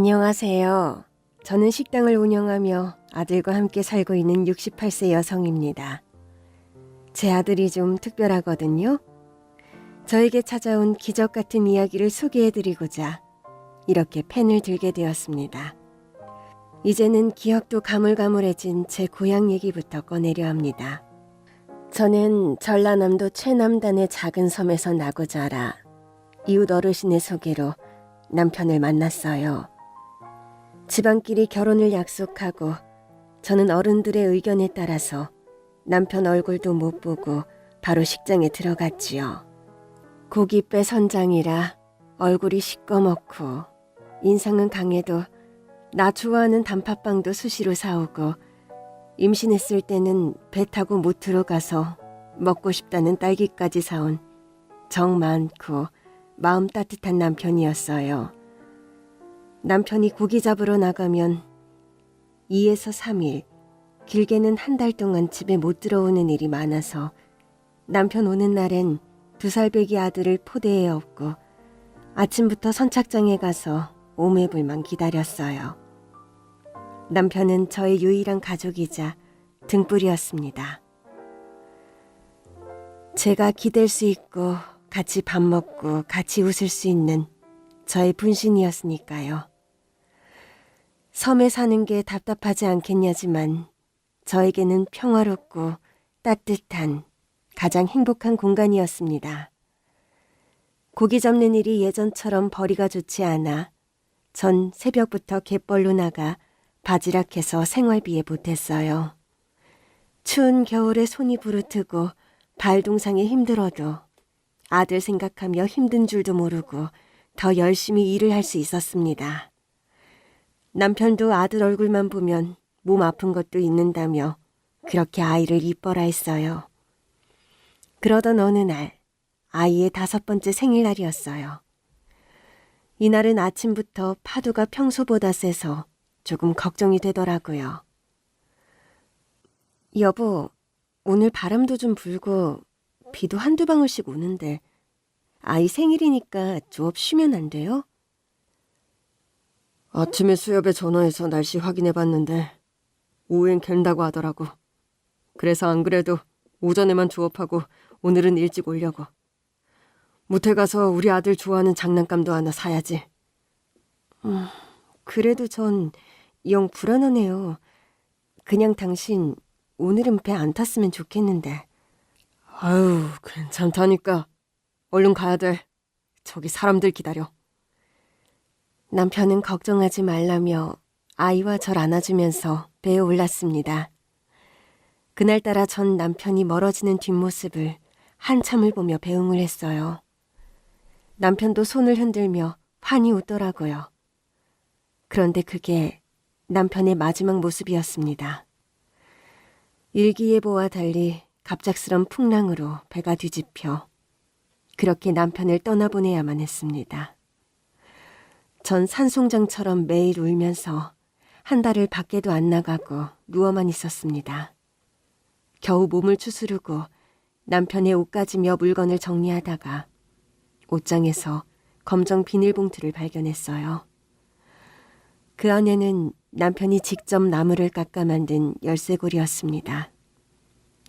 안녕하세요. 저는 식당을 운영하며 아들과 함께 살고 있는 68세 여성입니다. 제 아들이 좀 특별하거든요. 저에게 찾아온 기적 같은 이야기를 소개해드리고자 이렇게 펜을 들게 되었습니다. 이제는 기억도 가물가물해진 제 고향 얘기부터 꺼내려 합니다. 저는 전라남도 최남단의 작은 섬에서 나고 자라 이웃 어르신의 소개로 남편을 만났어요. 집안끼리 결혼을 약속하고 저는 어른들의 의견에 따라서 남편 얼굴도 못 보고 바로 식장에 들어갔지요. 고깃배 선장이라 얼굴이 시꺼멓고 인상은 강해도 나 좋아하는 단팥빵도 수시로 사오고 임신했을 때는 배 타고 못 들어가서 먹고 싶다는 딸기까지 사온 정 많고 마음 따뜻한 남편이었어요. 남편이 고기 잡으러 나가면 2에서 3일, 길게는 한 달 동안 집에 못 들어오는 일이 많아서 남편 오는 날엔 2살배기 아들을 포대에 업고 아침부터 선착장에 가서 오매불만 기다렸어요. 남편은 저의 유일한 가족이자 등불이었습니다. 제가 기댈 수 있고 같이 밥 먹고 같이 웃을 수 있는 저의 분신이었으니까요. 섬에 사는 게 답답하지 않겠냐지만 저에게는 평화롭고 따뜻한 가장 행복한 공간이었습니다. 고기 잡는 일이 예전처럼 벌이가 좋지 않아 전 새벽부터 갯벌로 나가 바지락해서 생활비에 보탰어요. 추운 겨울에 손이 부르트고 발동상에 힘들어도 아들 생각하며 힘든 줄도 모르고 더 열심히 일을 할 수 있었습니다. 남편도 아들 얼굴만 보면 몸 아픈 것도 있는다며 그렇게 아이를 이뻐라 했어요. 그러던 어느 날 아이의 5번째 생일날이었어요. 이날은 아침부터 파도가 평소보다 세서 조금 걱정이 되더라고요. 여보, 오늘 바람도 좀 불고 비도 한두 방울씩 오는데 아이 생일이니까 좀 쉬면 안 돼요? 아침에 수협에 전화해서 날씨 확인해봤는데 오후엔 갠다고 하더라고. 그래서 안 그래도 오전에만 조업하고 오늘은 일찍 오려고. 모텔 가서 우리 아들 좋아하는 장난감도 하나 사야지. 그래도 전 영 불안하네요. 그냥 당신 오늘은 배 안 탔으면 좋겠는데. 아유, 괜찮다니까. 얼른 가야 돼. 저기 사람들 기다려. 남편은 걱정하지 말라며 아이와 절 안아주면서 배에 올랐습니다. 그날따라 전 남편이 멀어지는 뒷모습을 한참을 보며 배웅을 했어요. 남편도 손을 흔들며 환히 웃더라고요. 그런데 그게 남편의 마지막 모습이었습니다. 일기예보와 달리 갑작스런 풍랑으로 배가 뒤집혀 그렇게 남편을 떠나보내야만 했습니다. 전 산송장처럼 매일 울면서 한 달을 밖에도 안 나가고 누워만 있었습니다. 겨우 몸을 추스르고 남편의 옷가지며 물건을 정리하다가 옷장에서 검정 비닐봉투를 발견했어요. 그 안에는 남편이 직접 나무를 깎아 만든 열쇠고리였습니다.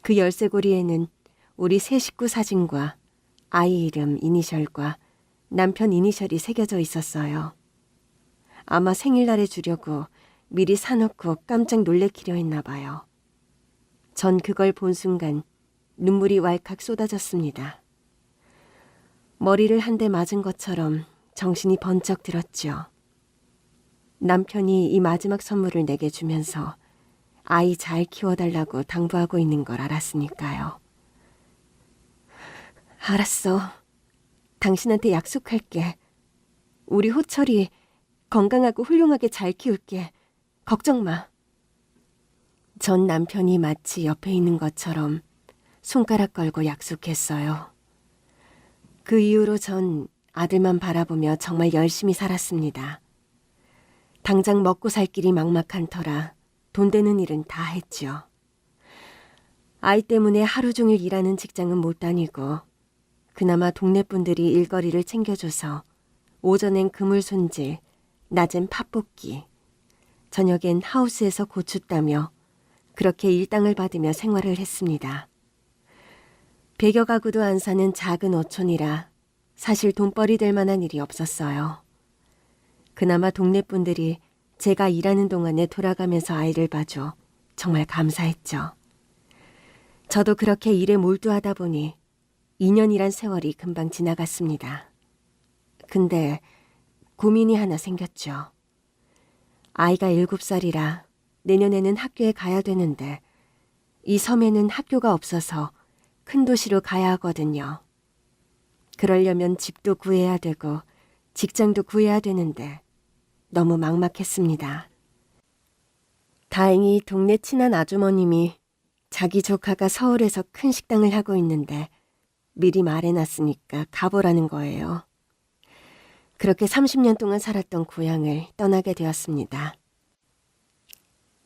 그 열쇠고리에는 우리 세 식구 사진과 아이 이름 이니셜과 남편 이니셜이 새겨져 있었어요. 아마 생일날에 주려고 미리 사놓고 깜짝 놀래키려 했나 봐요. 전 그걸 본 순간 눈물이 왈칵 쏟아졌습니다. 머리를 한 대 맞은 것처럼 정신이 번쩍 들었죠. 남편이 이 마지막 선물을 내게 주면서 아이 잘 키워달라고 당부하고 있는 걸 알았으니까요. 알았어. 당신한테 약속할게. 우리 호철이 건강하고 훌륭하게 잘 키울게. 걱정 마. 전 남편이 마치 옆에 있는 것처럼 손가락 걸고 약속했어요. 그 이후로 전 아들만 바라보며 정말 열심히 살았습니다. 당장 먹고 살 길이 막막한 터라 돈 되는 일은 다 했죠. 아이 때문에 하루 종일 일하는 직장은 못 다니고 그나마 동네 분들이 일거리를 챙겨줘서 오전엔 그물 손질, 낮엔 팥볶이, 저녁엔 하우스에서 고추 따며 그렇게 일당을 받으며 생활을 했습니다. 100여 가구도 안 사는 작은 어촌이라 사실 돈벌이 될 만한 일이 없었어요. 그나마 동네 분들이 제가 일하는 동안에 돌아가면서 아이를 봐줘 정말 감사했죠. 저도 그렇게 일에 몰두하다 보니 2년이란 세월이 금방 지나갔습니다. 근데 고민이 하나 생겼죠. 아이가 7살이라 내년에는 학교에 가야 되는데 이 섬에는 학교가 없어서 큰 도시로 가야 하거든요. 그러려면 집도 구해야 되고 직장도 구해야 되는데 너무 막막했습니다. 다행히 동네 친한 아주머님이 자기 조카가 서울에서 큰 식당을 하고 있는데 미리 말해놨으니까 가보라는 거예요. 그렇게 30년 동안 살았던 고향을 떠나게 되었습니다.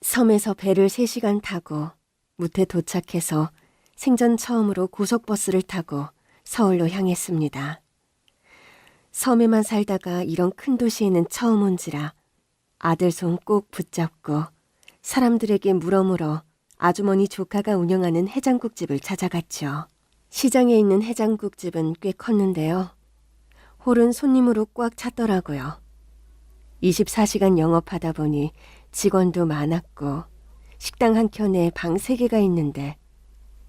섬에서 배를 3시간 타고 무태 도착해서 생전 처음으로 고속버스를 타고 서울로 향했습니다. 섬에만 살다가 이런 큰 도시에는 처음 온지라 아들 손 꼭 붙잡고 사람들에게 물어물어 아주머니 조카가 운영하는 해장국집을 찾아갔죠. 시장에 있는 해장국집은 꽤 컸는데요. 홀은 손님으로 꽉 찼더라고요. 24시간 영업하다 보니 직원도 많았고 식당 한 켠에 방 3개가 있는데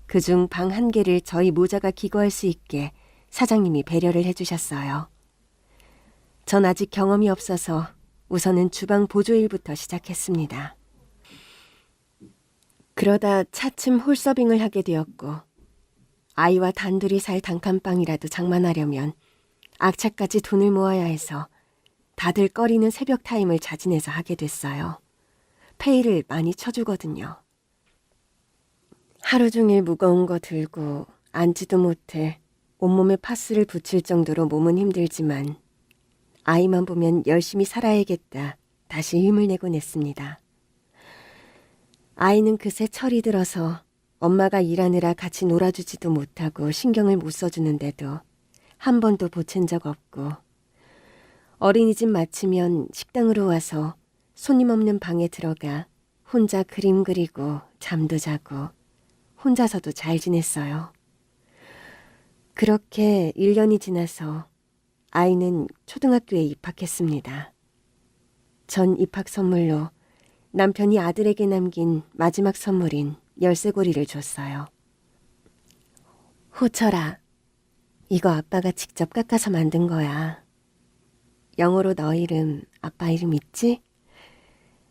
그중 방 1개를 저희 모자가 기거할 수 있게 사장님이 배려를 해주셨어요. 전 아직 경험이 없어서 우선은 주방 보조일부터 시작했습니다. 그러다 차츰 홀서빙을 하게 되었고 아이와 단둘이 살 단칸방이라도 장만하려면 악차까지 돈을 모아야 해서 다들 꺼리는 새벽 타임을 자진해서 하게 됐어요. 페이를 많이 쳐주거든요. 하루 종일 무거운 거 들고 앉지도 못해 온몸에 파스를 붙일 정도로 몸은 힘들지만 아이만 보면 열심히 살아야겠다 다시 힘을 내곤 했습니다. 아이는 그새 철이 들어서 엄마가 일하느라 같이 놀아주지도 못하고 신경을 못 써주는데도 한 번도 보챈 적 없고 어린이집 마치면 식당으로 와서 손님 없는 방에 들어가 혼자 그림 그리고 잠도 자고 혼자서도 잘 지냈어요. 그렇게 1년이 지나서 아이는 초등학교에 입학했습니다. 전 입학 선물로 남편이 아들에게 남긴 마지막 선물인 열쇠고리를 줬어요. 호철아, 이거 아빠가 직접 깎아서 만든 거야. 영어로 너 이름, 아빠 이름 있지?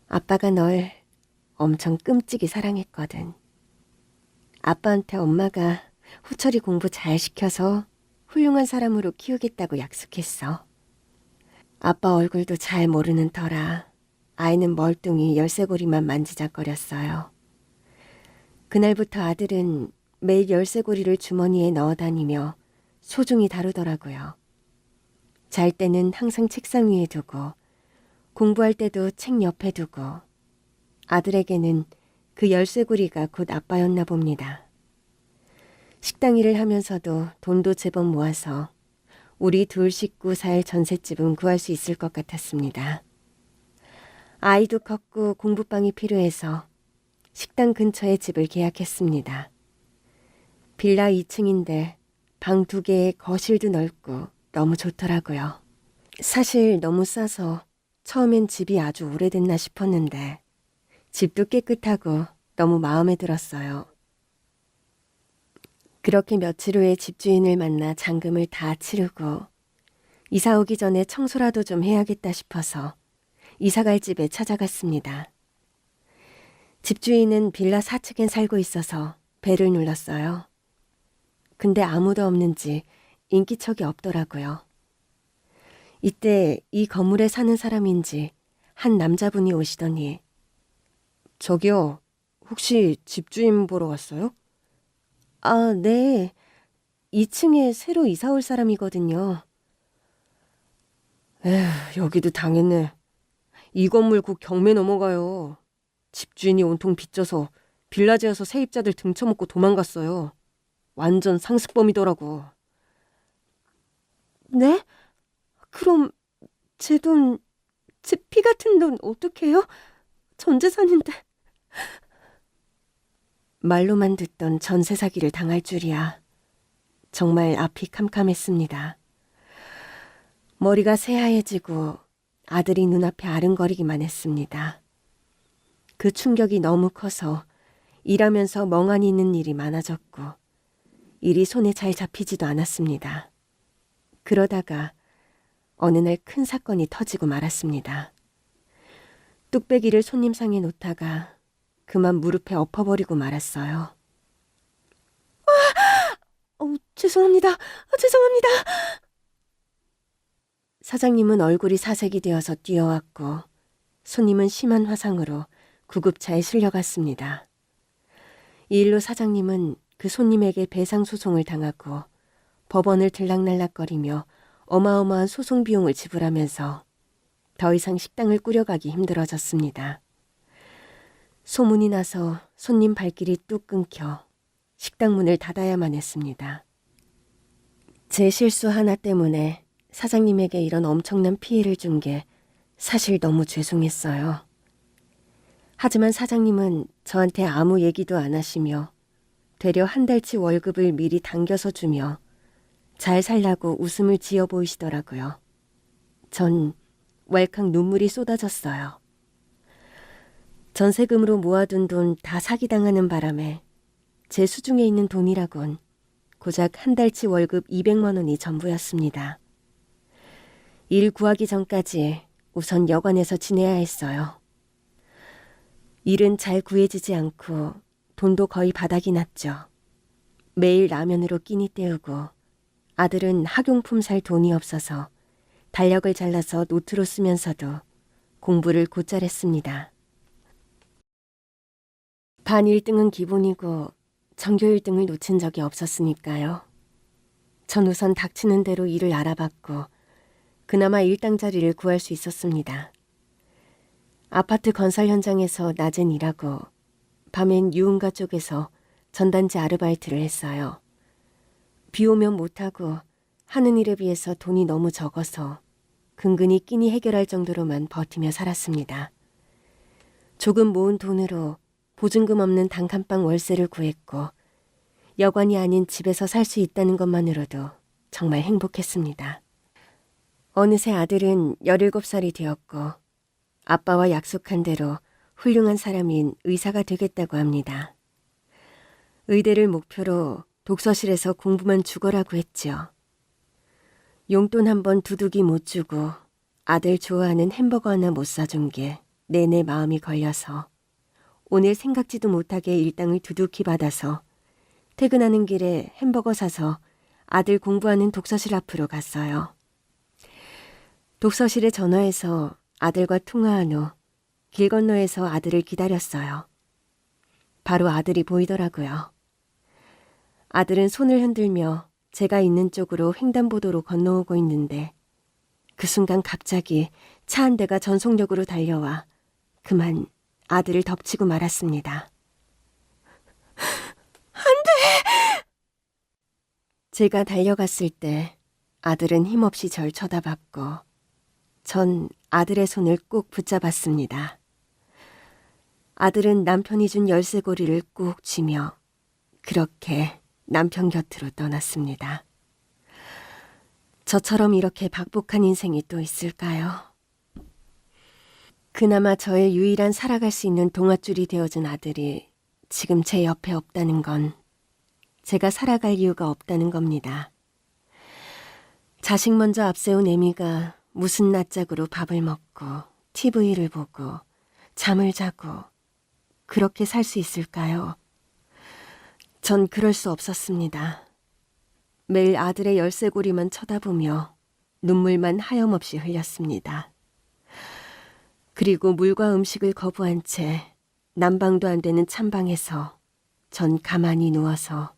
아빠가 널 엄청 끔찍이 사랑했거든. 아빠한테 엄마가 호철이 공부 잘 시켜서 훌륭한 사람으로 키우겠다고 약속했어. 아빠 얼굴도 잘 모르는 터라 아이는 멀뚱히 열쇠고리만 만지작거렸어요. 그날부터 아들은 매일 열쇠고리를 주머니에 넣어 다니며 소중히 다루더라고요. 잘 때는 항상 책상 위에 두고 공부할 때도 책 옆에 두고 아들에게는 그 열쇠고리가 곧 아빠였나 봅니다. 식당 일을 하면서도 돈도 제법 모아서 우리 둘 식구 살 전셋집은 구할 수 있을 것 같았습니다. 아이도 컸고 공부방이 필요해서 식당 근처에 집을 계약했습니다. 빌라 2층인데 방 2개에 거실도 넓고 너무 좋더라고요. 사실 너무 싸서 처음엔 집이 아주 오래됐나 싶었는데 집도 깨끗하고 너무 마음에 들었어요. 그렇게 며칠 후에 집주인을 만나 잔금을 다 치르고 이사 오기 전에 청소라도 좀 해야겠다 싶어서 이사갈 집에 찾아갔습니다. 집주인은 빌라 4층에 살고 있어서 벨을 눌렀어요. 근데 아무도 없는지 인기척이 없더라고요. 이때 이 건물에 사는 사람인지 한 남자분이 오시더니 저기요, 혹시 집주인 보러 왔어요? 아, 네. 2층에 새로 이사 올 사람이거든요. 에휴, 여기도 당했네. 이 건물 곧 경매 넘어가요. 집주인이 온통 빚져서 빌라지어서 세입자들 등쳐먹고 도망갔어요. 완전 상습범이더라고. 네? 그럼 제 돈 제 피 같은 돈 어떡해요? 전 재산인데. 말로만 듣던 전세 사기를 당할 줄이야. 정말 앞이 캄캄했습니다. 머리가 새하얘지고 아들이 눈앞에 아른거리기만 했습니다. 그 충격이 너무 커서 일하면서 멍하니 있는 일이 많아졌고 일이 손에 잘 잡히지도 않았습니다. 그러다가 어느 날 큰 사건이 터지고 말았습니다. 뚝배기를 손님상에 놓다가 그만 무릎에 엎어버리고 말았어요. 죄송합니다. 죄송합니다. 사장님은 얼굴이 사색이 되어서 뛰어왔고 손님은 심한 화상으로 구급차에 실려갔습니다. 이 일로 사장님은 그 손님에게 배상 소송을 당하고 법원을 들락날락거리며 어마어마한 소송 비용을 지불하면서 더 이상 식당을 꾸려가기 힘들어졌습니다. 소문이 나서 손님 발길이 뚝 끊겨 식당 문을 닫아야만 했습니다. 제 실수 하나 때문에 사장님에게 이런 엄청난 피해를 준 게 사실 너무 죄송했어요. 하지만 사장님은 저한테 아무 얘기도 안 하시며 되려 한 달치 월급을 미리 당겨서 주며 잘 살라고 웃음을 지어 보이시더라고요. 전 왈칵 눈물이 쏟아졌어요. 전세금으로 모아둔 돈 다 사기당하는 바람에 제 수중에 있는 돈이라곤 고작 한 달치 월급 200만 원이 전부였습니다. 일 구하기 전까지 우선 여관에서 지내야 했어요. 일은 잘 구해지지 않고 돈도 거의 바닥이 났죠. 매일 라면으로 끼니 때우고 아들은 학용품 살 돈이 없어서 달력을 잘라서 노트로 쓰면서도 공부를 곧잘 했습니다. 반 1등은 기본이고 전교 1등을 놓친 적이 없었으니까요. 전 우선 닥치는 대로 일을 알아봤고 그나마 일당 자리를 구할 수 있었습니다. 아파트 건설 현장에서 낮엔 일하고 밤엔 유흥가 쪽에서 전단지 아르바이트를 했어요. 비 오면 못하고 하는 일에 비해서 돈이 너무 적어서 근근히 끼니 해결할 정도로만 버티며 살았습니다. 조금 모은 돈으로 보증금 없는 단칸방 월세를 구했고 여관이 아닌 집에서 살 수 있다는 것만으로도 정말 행복했습니다. 어느새 아들은 17살이 되었고 아빠와 약속한 대로 훌륭한 사람인 의사가 되겠다고 합니다. 의대를 목표로 독서실에서 공부만 죽어라고 했죠. 용돈 한 번 두둑이 못 주고 아들 좋아하는 햄버거 하나 못 사준 게 내내 마음이 걸려서 오늘 생각지도 못하게 일당을 두둑히 받아서 퇴근하는 길에 햄버거 사서 아들 공부하는 독서실 앞으로 갔어요. 독서실에 전화해서 아들과 통화한 후 길 건너에서 아들을 기다렸어요. 바로 아들이 보이더라고요. 아들은 손을 흔들며 제가 있는 쪽으로 횡단보도로 건너오고 있는데 그 순간 갑자기 차 한 대가 전속력으로 달려와 그만 아들을 덮치고 말았습니다. 안 돼! 제가 달려갔을 때 아들은 힘없이 절 쳐다봤고 전 아들의 손을 꼭 붙잡았습니다. 아들은 남편이 준 열쇠고리를 꾹 쥐며 그렇게 남편 곁으로 떠났습니다. 저처럼 이렇게 박복한 인생이 또 있을까요? 그나마 저의 유일한 살아갈 수 있는 동아줄이 되어준 아들이 지금 제 옆에 없다는 건 제가 살아갈 이유가 없다는 겁니다. 자식 먼저 앞세운 애미가 무슨 낯짝으로 밥을 먹고 TV를 보고 잠을 자고 그렇게 살 수 있을까요? 전 그럴 수 없었습니다. 매일 아들의 열쇠고리만 쳐다보며 눈물만 하염없이 흘렸습니다. 그리고 물과 음식을 거부한 채 난방도 안 되는 찬방에서 전 가만히 누워서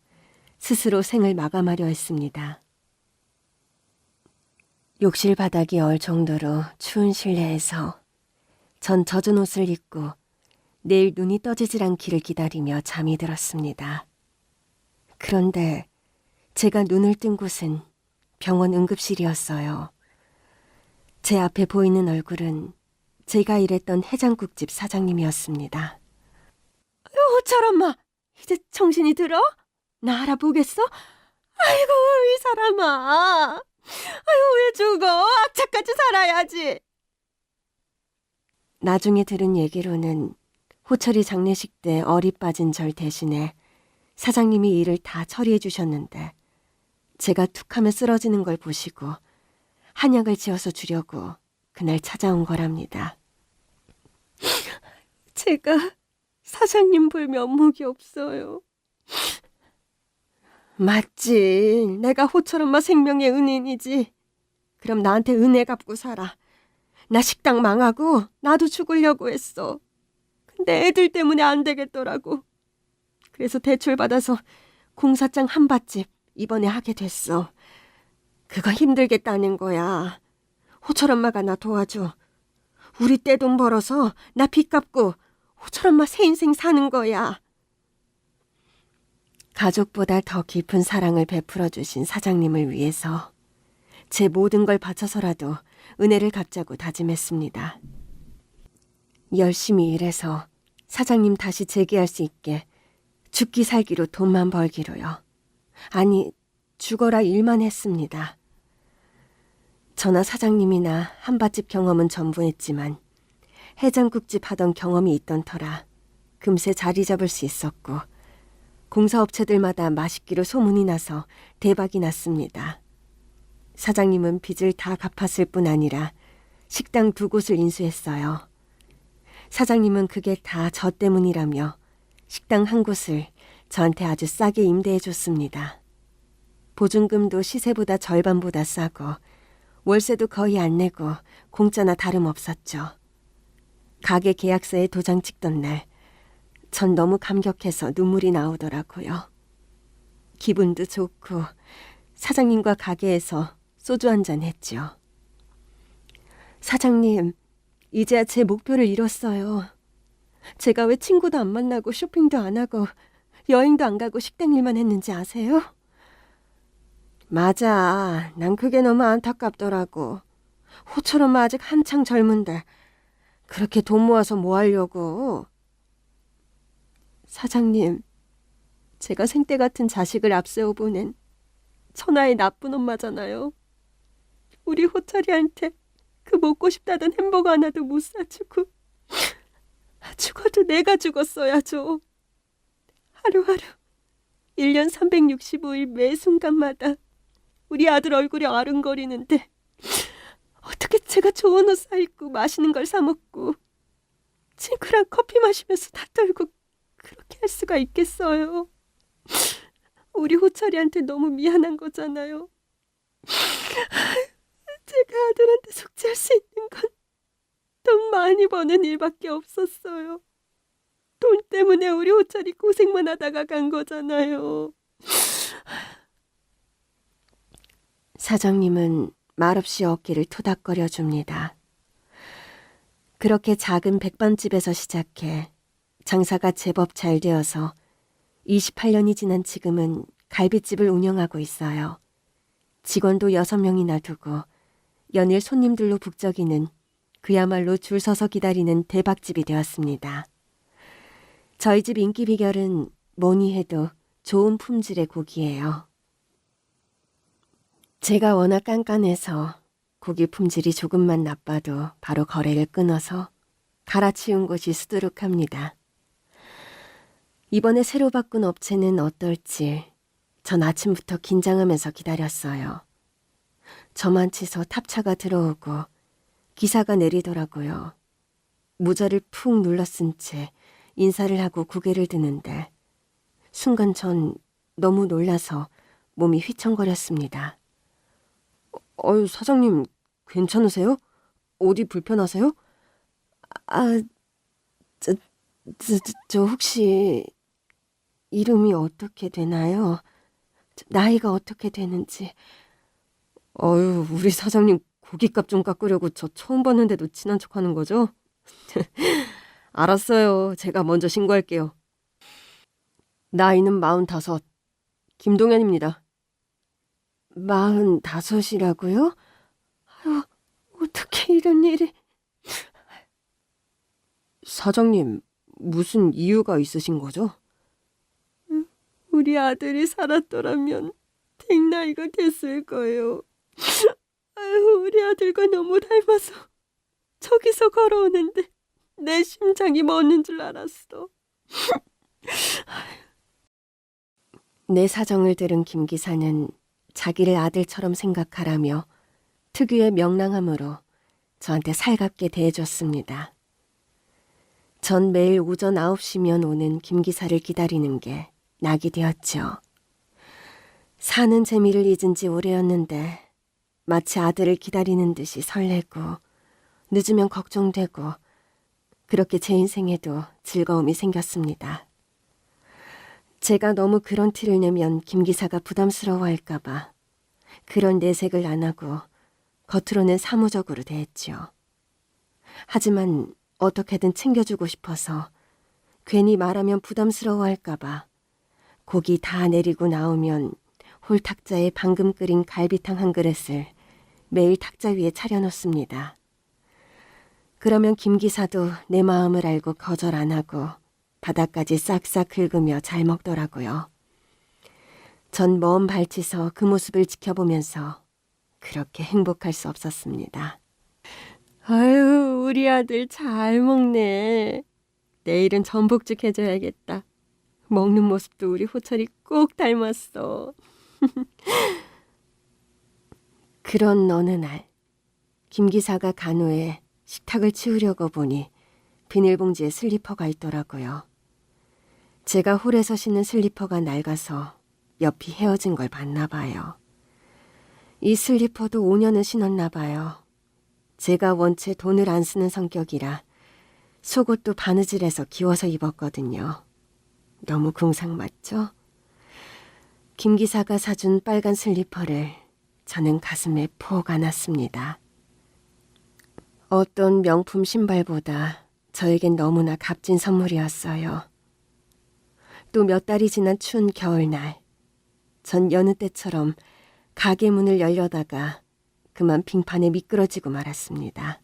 스스로 생을 마감하려 했습니다. 욕실 바닥이 얼 정도로 추운 실내에서 전 젖은 옷을 입고 내일 눈이 떠지질 않기를 기다리며 잠이 들었습니다. 그런데 제가 눈을 뜬 곳은 병원 응급실이었어요. 제 앞에 보이는 얼굴은 제가 일했던 해장국집 사장님이었습니다. 호철 엄마, 이제 정신이 들어? 나 알아보겠어? 아이고, 이 사람아. 아유, 왜 죽어? 악착같이 살아야지. 나중에 들은 얘기로는 호철이 장례식 때 어리 빠진 절 대신에 사장님이 일을 다 처리해 주셨는데 제가 툭하면 쓰러지는 걸 보시고 한약을 지어서 주려고 그날 찾아온 거랍니다. 제가 사장님 볼 면목이 없어요. 맞지. 내가 호철 엄마 생명의 은인이지. 그럼 나한테 은혜 갚고 살아. 나 식당 망하고 나도 죽으려고 했어. 근데 애들 때문에 안 되겠더라고. 그래서 대출 받아서 공사장 한밭집 이번에 하게 됐어. 그거 힘들겠다는 거야. 호철 엄마가 나 도와줘. 우리 떼돈 벌어서 나 빚 갚고 호철 엄마 새 인생 사는 거야. 가족보다 더 깊은 사랑을 베풀어 주신 사장님을 위해서 제 모든 걸 바쳐서라도 은혜를 갚자고 다짐했습니다. 열심히 일해서 사장님 다시 재기할 수 있게 죽기 살기로 돈만 벌기로요. 아니, 죽어라 일만 했습니다. 저나 사장님이나 한밭집 경험은 전부했지만 해장국집 하던 경험이 있던 터라 금세 자리 잡을 수 있었고 공사업체들마다 맛있기로 소문이 나서 대박이 났습니다. 사장님은 빚을 다 갚았을 뿐 아니라 식당 2곳을 인수했어요. 사장님은 그게 다 저 때문이라며 식당 1곳을 저한테 아주 싸게 임대해 줬습니다. 보증금도 시세보다 절반보다 싸고 월세도 거의 안 내고 공짜나 다름없었죠. 가게 계약서에 도장 찍던 날 전 너무 감격해서 눈물이 나오더라고요. 기분도 좋고 사장님과 가게에서 소주 한잔 했죠. 사장님, 이제야 제 목표를 이뤘어요. 제가 왜 친구도 안 만나고 쇼핑도 안 하고 여행도 안 가고 식당 일만 했는지 아세요? 맞아. 난 그게 너무 안타깝더라고. 호철 엄마 아직 한창 젊은데 그렇게 돈 모아서 뭐 하려고. 사장님, 제가 생떼 같은 자식을 앞세워 보낸 천하의 나쁜 엄마잖아요. 우리 호철이한테 그 먹고 싶다던 햄버거 하나도 못 사주고 죽어도 내가 죽었어야죠. 하루하루 1년 365일 매 순간마다 우리 아들 얼굴이 아른거리는데 어떻게 제가 좋은 옷 사입고 맛있는 걸 사 먹고 친구랑 커피 마시면서 다 떨고 그렇게 할 수가 있겠어요. 우리 호철이한테 너무 미안한 거잖아요. 제가 아들한테 속죄할 수 있는 건 돈 많이 버는 일밖에 없었어요. 돈 때문에 우리 호철이 고생만 하다가 간 거잖아요. 사장님은 말없이 어깨를 토닥거려 줍니다. 그렇게 작은 백반집에서 시작해 장사가 제법 잘 되어서 28년이 지난 지금은 갈비집을 운영하고 있어요. 직원도 6명이나 두고 연일 손님들로 북적이는 그야말로 줄 서서 기다리는 대박집이 되었습니다. 저희 집 인기 비결은 뭐니 해도 좋은 품질의 고기예요. 제가 워낙 깐깐해서 고기 품질이 조금만 나빠도 바로 거래를 끊어서 갈아치운 곳이 수두룩합니다. 이번에 새로 바꾼 업체는 어떨지 전 아침부터 긴장하면서 기다렸어요. 저만 치서 탑차가 들어오고 기사가 내리더라고요. 모자를 푹 눌러쓴 채 인사를 하고 고개를 드는데 순간 전 너무 놀라서 몸이 휘청거렸습니다. 사장님 괜찮으세요? 어디 불편하세요? 저 혹시 이름이 어떻게 되나요? 나이가 어떻게 되는지. 우리 사장님 고깃값 좀 깎으려고 저 처음 봤는데도 친한 척하는 거죠? 알았어요. 제가 먼저 신고할게요. 나이는 45, 김동현입니다. 45이라고요? 아유, 어떻게 이런 일이. 사장님, 무슨 이유가 있으신 거죠? 우리 아들이 살았더라면 댕나이가 됐을 거예요. 아유, 우리 아들과 너무 닮아서 저기서 걸어오는데 내 심장이 멎는 줄 알았어. 내 사정을 들은 김 기사는 자기를 아들처럼 생각하라며 특유의 명랑함으로 저한테 살갑게 대해줬습니다. 전 매일 오전 9시면 오는 김 기사를 기다리는 게 낙이 되었죠. 사는 재미를 잊은 지 오래였는데 마치 아들을 기다리는 듯이 설레고 늦으면 걱정되고 그렇게 제 인생에도 즐거움이 생겼습니다. 제가 너무 그런 티를 내면 김 기사가 부담스러워할까 봐 그런 내색을 안 하고 겉으로는 사무적으로 대했죠. 하지만 어떻게든 챙겨주고 싶어서 괜히 말하면 부담스러워할까 봐 고기 다 내리고 나오면 홀탁자에 방금 끓인 갈비탕 한 그릇을 매일 탁자 위에 차려놓습니다. 그러면 김 기사도 내 마음을 알고 거절 안 하고 바닥까지 싹싹 긁으며 잘 먹더라고요. 전 먼 발치서 그 모습을 지켜보면서 그렇게 행복할 수 없었습니다. 아유, 우리 아들 잘 먹네. 내일은 전복죽 해줘야겠다. 먹는 모습도 우리 호철이 꼭 닮았어. 그런 어느 날 김 기사가 간호에 식탁을 치우려고 보니 비닐봉지에 슬리퍼가 있더라고요. 제가 홀에서 신는 슬리퍼가 낡아서 옆이 헤어진 걸 봤나 봐요. 이 슬리퍼도 5년은 신었나 봐요. 제가 원체 돈을 안 쓰는 성격이라 속옷도 바느질해서 기워서 입었거든요. 너무 궁상맞죠? 김 기사가 사준 빨간 슬리퍼를 저는 가슴에 폭 안았습니다. 어떤 명품 신발보다 저에겐 너무나 값진 선물이었어요. 또 몇 달이 지난 추운 겨울날, 전 여느 때처럼 가게 문을 열려다가 그만 빙판에 미끄러지고 말았습니다.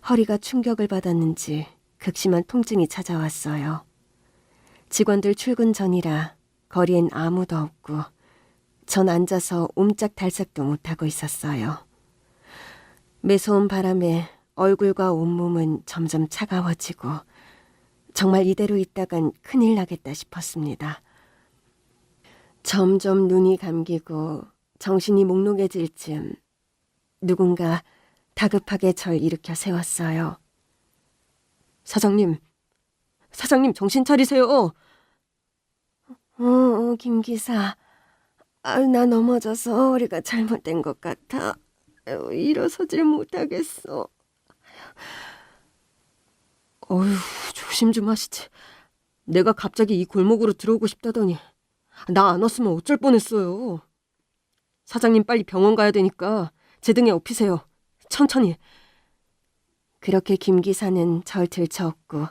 허리가 충격을 받았는지 극심한 통증이 찾아왔어요. 직원들 출근 전이라 거리엔 아무도 없고 전 앉아서 옴짝달싹도 못하고 있었어요. 매서운 바람에 얼굴과 온몸은 점점 차가워지고 정말 이대로 있다간 큰일 나겠다 싶었습니다. 점점 눈이 감기고 정신이 몽롱해질 즈음 누군가 다급하게 절 일으켜 세웠어요. 사장님 정신 차리세요. 김 기사. 나 넘어져서 허리가 잘못된 것 같아. 일어서질 못하겠어. 어휴, 조심 좀 하시지. 내가 갑자기 이 골목으로 들어오고 싶다더니 나 안 왔으면 어쩔 뻔했어요. 사장님 빨리 병원 가야 되니까 제 등에 업히세요. 천천히. 그렇게 김 기사는 절 들쳐업고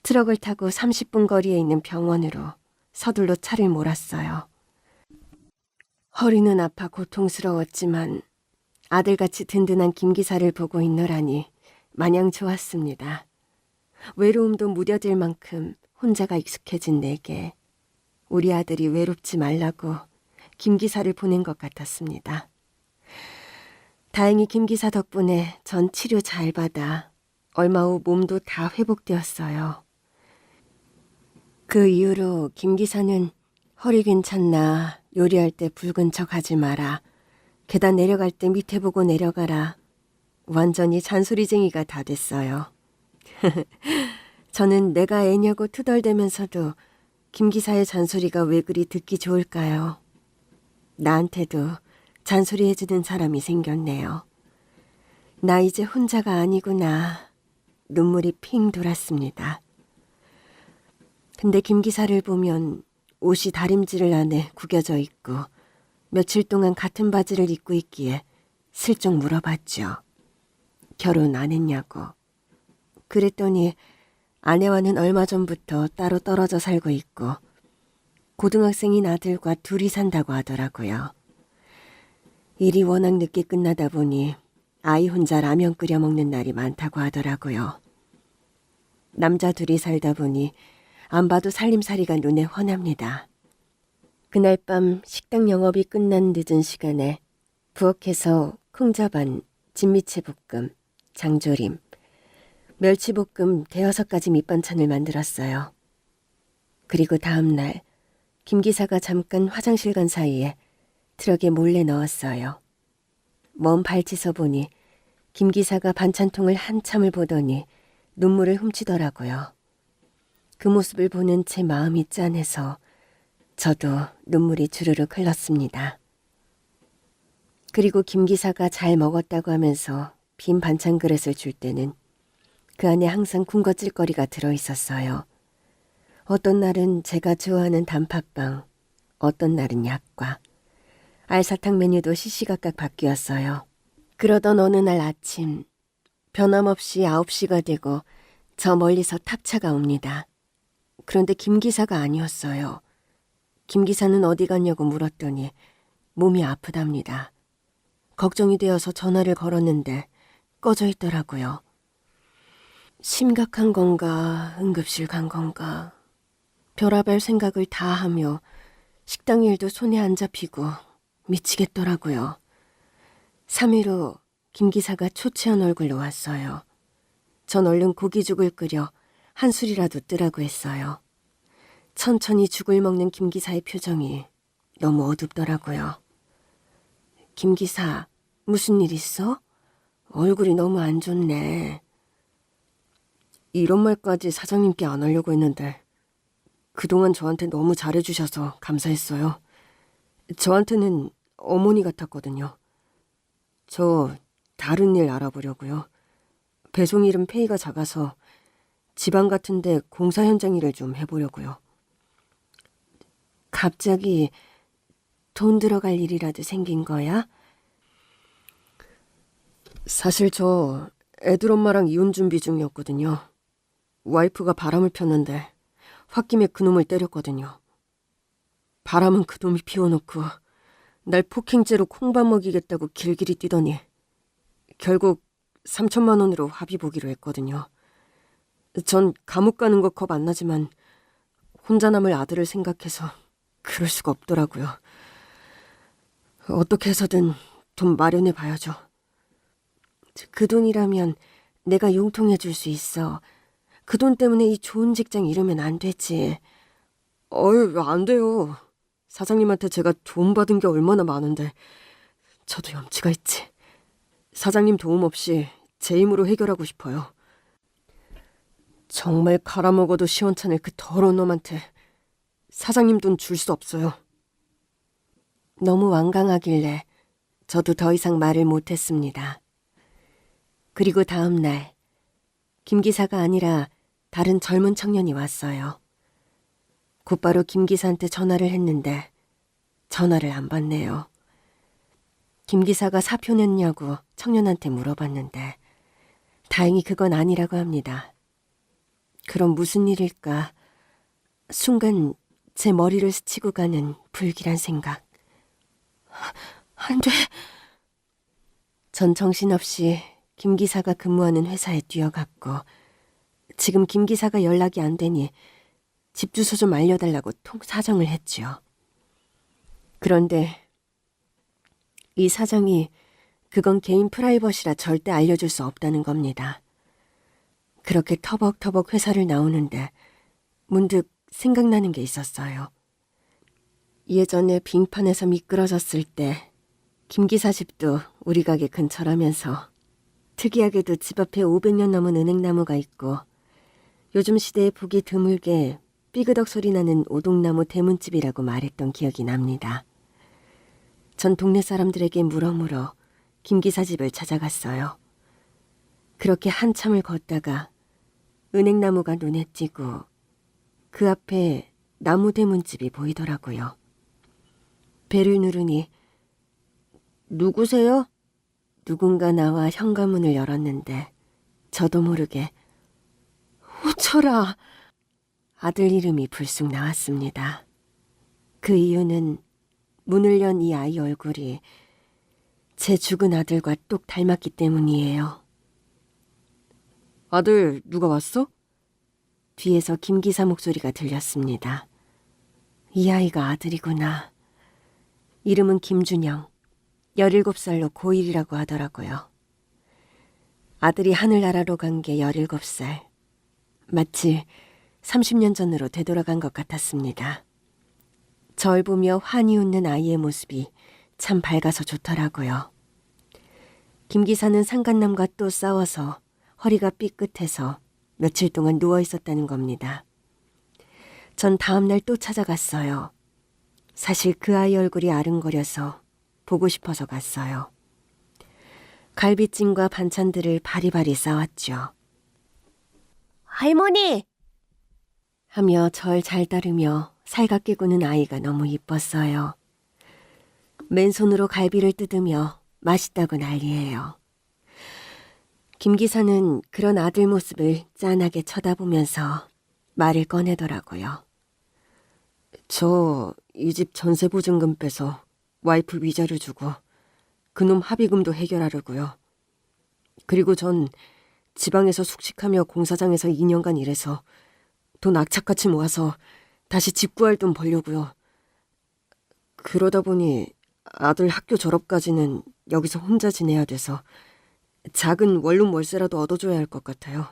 트럭을 타고 30분 거리에 있는 병원으로 서둘러 차를 몰았어요. 허리는 아파 고통스러웠지만 아들같이 든든한 김 기사를 보고 있노라니 마냥 좋았습니다. 외로움도 무뎌질 만큼 혼자가 익숙해진 내게 우리 아들이 외롭지 말라고 김 기사를 보낸 것 같았습니다. 다행히 김 기사 덕분에 전 치료 잘 받아 얼마 후 몸도 다 회복되었어요. 그 이후로 김 기사는 허리 괜찮나, 요리할 때 붉은 척 하지 마라, 계단 내려갈 때 밑에 보고 내려가라, 완전히 잔소리쟁이가 다 됐어요. 저는 내가 애냐고 투덜대면서도 김 기사의 잔소리가 왜 그리 듣기 좋을까요? 나한테도 잔소리해주는 사람이 생겼네요. 나 이제 혼자가 아니구나. 눈물이 핑 돌았습니다. 근데 김 기사를 보면 옷이 다림질을 안에 구겨져 있고 며칠 동안 같은 바지를 입고 있기에 슬쩍 물어봤죠. 결혼 안 했냐고. 그랬더니 아내와는 얼마 전부터 따로 떨어져 살고 있고 고등학생인 아들과 둘이 산다고 하더라고요. 일이 워낙 늦게 끝나다 보니 아이 혼자 라면 끓여 먹는 날이 많다고 하더라고요. 남자 둘이 살다 보니 안 봐도 살림살이가 눈에 훤합니다. 그날 밤 식당 영업이 끝난 늦은 시간에 부엌에서 콩자반, 진미채볶음, 장조림, 멸치볶음 5-6가지 밑반찬을 만들었어요. 그리고 다음 날 김 기사가 잠깐 화장실 간 사이에 트럭에 몰래 넣었어요. 먼 발치서 보니 김 기사가 반찬통을 한참을 보더니 눈물을 훔치더라고요. 그 모습을 보는 제 마음이 짠해서 저도 눈물이 주르륵 흘렀습니다. 그리고 김 기사가 잘 먹었다고 하면서 빈 반찬 그릇을 줄 때는 그 안에 항상 군것질거리가 들어있었어요. 어떤 날은 제가 좋아하는 단팥빵, 어떤 날은 약과, 알사탕 메뉴도 시시각각 바뀌었어요. 그러던 어느 날 아침, 변함없이 9시가 되고 저 멀리서 탑차가 옵니다. 그런데 김 기사가 아니었어요. 김 기사는 어디 갔냐고 물었더니 몸이 아프답니다. 걱정이 되어서 전화를 걸었는데 꺼져 있더라고요. 심각한 건가 응급실 간 건가 별의별 생각을 다 하며 식당 일도 손에 안 잡히고 미치겠더라고요. 3일 후 김 기사가 초췌한 얼굴로 왔어요. 전 얼른 고기죽을 끓여 한 술이라도 뜨라고 했어요. 천천히 죽을 먹는 김 기사의 표정이 너무 어둡더라고요. 김 기사, 무슨 일 있어? 얼굴이 너무 안 좋네. 이런 말까지 사장님께 안 하려고 했는데 그동안 저한테 너무 잘해주셔서 감사했어요. 저한테는 어머니 같았거든요. 저 다른 일 알아보려고요. 배송 일은 페이가 작아서 지방 같은데 공사 현장 일을 좀 해보려고요. 갑자기 돈 들어갈 일이라도 생긴 거야? 사실 저 애들 엄마랑 이혼 준비 중이었거든요. 와이프가 바람을 폈는데 홧김에 그놈을 때렸거든요. 바람은 그놈이 피워놓고 날 폭행죄로 콩밥 먹이겠다고 길길이 뛰더니 결국 3천만 원으로 합의 보기로 했거든요. 전 감옥 가는 거 겁 안 나지만 혼자 남을 아들을 생각해서 그럴 수가 없더라고요. 어떻게 해서든 돈 마련해 봐야죠. 그 돈이라면 내가 융통해 줄 수 있어. 그 돈 때문에 이 좋은 직장 잃으면 안 되지. 안 돼요. 사장님한테 제가 돈 받은 게 얼마나 많은데 저도 염치가 있지. 사장님 도움 없이 제 힘으로 해결하고 싶어요. 정말 갈아먹어도 시원찮을 그 더러운 놈한테 사장님 돈 줄 수 없어요. 너무 완강하길래 저도 더 이상 말을 못했습니다. 그리고 다음 날 김 기사가 아니라 다른 젊은 청년이 왔어요. 곧바로 김 기사한테 전화를 했는데 전화를 안 받네요. 김 기사가 사표 냈냐고 청년한테 물어봤는데 다행히 그건 아니라고 합니다. 그럼 무슨 일일까? 순간 제 머리를 스치고 가는 불길한 생각. 안 돼. 전 정신없이 김 기사가 근무하는 회사에 뛰어갔고 지금 김 기사가 연락이 안 되니 집 주소 좀 알려달라고 사정을 했죠. 그런데 이 사정이 그건 개인 프라이버시라 절대 알려줄 수 없다는 겁니다. 그렇게 터벅터벅 회사를 나오는데 문득 생각나는 게 있었어요. 예전에 빙판에서 미끄러졌을 때 김 기사 집도 우리 가게 근처라면서 특이하게도 집 앞에 500년 넘은 은행나무가 있고 요즘 시대에 보기 드물게 삐그덕 소리 나는 오동나무 대문집이라고 말했던 기억이 납니다. 전 동네 사람들에게 물어물어 김 기사 집을 찾아갔어요. 그렇게 한참을 걷다가 은행나무가 눈에 띄고 그 앞에 나무 대문집이 보이더라고요. 배를 누르니 누구세요? 누군가 나와 현관문을 열었는데 저도 모르게 호철아! 아들 이름이 불쑥 나왔습니다. 그 이유는 문을 연 이 아이 얼굴이 제 죽은 아들과 똑 닮았기 때문이에요. 아들 누가 왔어? 뒤에서 김 기사 목소리가 들렸습니다. 이 아이가 아들이구나. 이름은 김준영. 17살로 고1이라고 하더라고요. 아들이 하늘나라로 간 게 17살. 마치 30년 전으로 되돌아간 것 같았습니다. 절 보며 환히 웃는 아이의 모습이 참 밝아서 좋더라고요. 김 기사는 상간남과 또 싸워서 허리가 삐끗해서 며칠 동안 누워 있었다는 겁니다. 전 다음날 또 찾아갔어요. 사실 그 아이 얼굴이 아른거려서 보고 싶어서 갔어요. 갈비찜과 반찬들을 바리바리 싸왔죠. 할머니! 하며 절 잘 따르며 살갑게 구는 아이가 너무 이뻤어요. 맨손으로 갈비를 뜯으며 맛있다고 난리예요. 김 기사는 그런 아들 모습을 짠하게 쳐다보면서 말을 꺼내더라고요. 저 이 집 전세 보증금 빼서 와이프 위자료 주고 그놈 합의금도 해결하려고요. 그리고 전 지방에서 숙식하며 공사장에서 2년간 일해서 돈 악착같이 모아서 다시 집 구할 돈 벌려고요. 그러다 보니 아들 학교 졸업까지는 여기서 혼자 지내야 돼서 작은 원룸 월세라도 얻어줘야 할 것 같아요.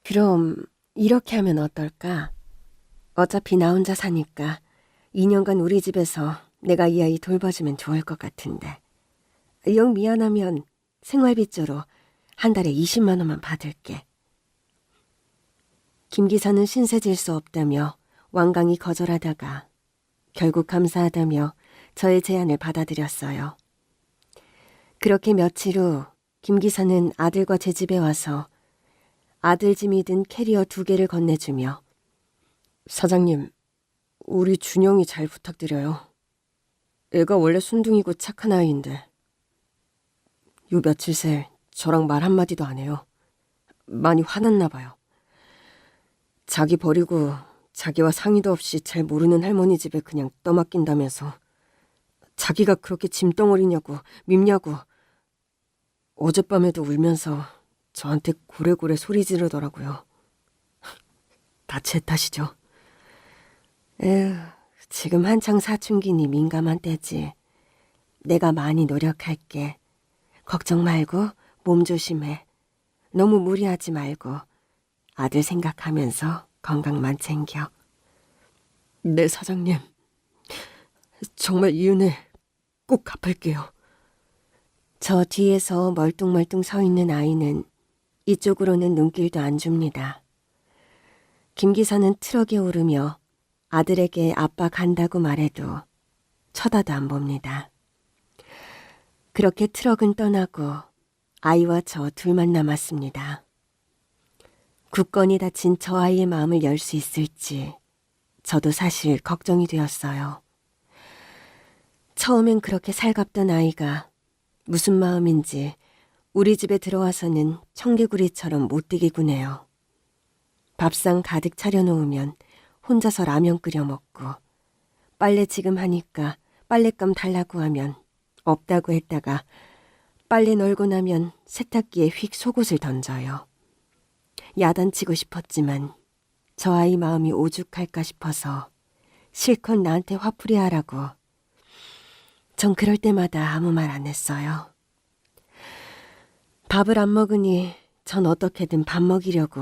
그럼 이렇게 하면 어떨까? 어차피 나 혼자 사니까 2년간 우리 집에서 내가 이 아이 돌봐주면 좋을 것 같은데. 영 미안하면 생활비조로 한 달에 20만 원만 받을게. 김 기사는 신세질 수 없다며 완강히 거절하다가 결국 감사하다며 저의 제안을 받아들였어요. 그렇게 며칠 후 김 기사는 아들과 제 집에 와서 아들 짐이 든 캐리어 2개를 건네주며 사장님, 우리 준영이 잘 부탁드려요. 애가 원래 순둥이고 착한 아이인데 요 며칠 새 저랑 말 한마디도 안 해요. 많이 화났나 봐요. 자기 버리고 자기와 상의도 없이 잘 모르는 할머니 집에 그냥 떠맡긴다면서 자기가 그렇게 짐덩어리냐고 밉냐고 어젯밤에도 울면서 저한테 고래고래 소리 지르더라고요. 다 제 탓이죠. 에휴, 지금 한창 사춘기니 민감한 때지. 내가 많이 노력할게. 걱정 말고 몸 조심해. 너무 무리하지 말고 아들 생각하면서 건강만 챙겨. 네, 사장님. 정말 이 은혜 꼭 갚을게요. 저 뒤에서 멀뚱멀뚱 서 있는 아이는 이쪽으로는 눈길도 안 줍니다. 김 기사는 트럭에 오르며 아들에게 아빠 간다고 말해도 쳐다도 안 봅니다. 그렇게 트럭은 떠나고 아이와 저 둘만 남았습니다. 굳건히 닫힌 저 아이의 마음을 열 수 있을지 저도 사실 걱정이 되었어요. 처음엔 그렇게 살갑던 아이가 무슨 마음인지 우리 집에 들어와서는 청개구리처럼 못되게 구네요. 밥상 가득 차려놓으면 혼자서 라면 끓여 먹고 빨래 지금 하니까 빨랫감 달라고 하면 없다고 했다가 빨래 널고 나면 세탁기에 휙 속옷을 던져요. 야단치고 싶었지만 저 아이 마음이 오죽할까 싶어서 실컷 나한테 화풀이하라고. 전 그럴 때마다 아무 말 안 했어요. 밥을 안 먹으니 전 어떻게든 밥 먹이려고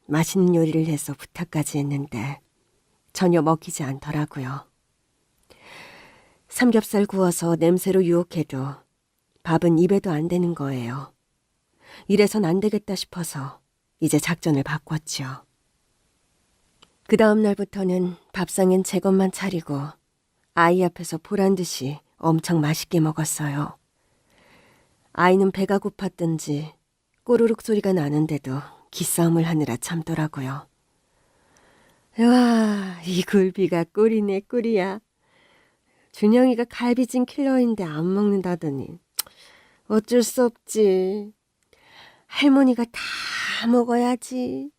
맛있는 요리를 해서 부탁까지 했는데 전혀 먹히지 않더라고요. 삼겹살 구워서 냄새로 유혹해도 밥은 입에도 안 되는 거예요. 이래선 안 되겠다 싶어서 이제 작전을 바꿨죠. 그 다음 날부터는 밥상엔 제 것만 차리고 아이 앞에서 보란 듯이 엄청 맛있게 먹었어요. 아이는 배가 고팠던지 꼬르륵 소리가 나는데도 기싸움을 하느라 참더라고요. 와, 이 굴비가 꿀이네 꿀이야. 준영이가 갈비찜 킬러인데 안 먹는다더니 어쩔 수 없지. 할머니가 다 먹어야지.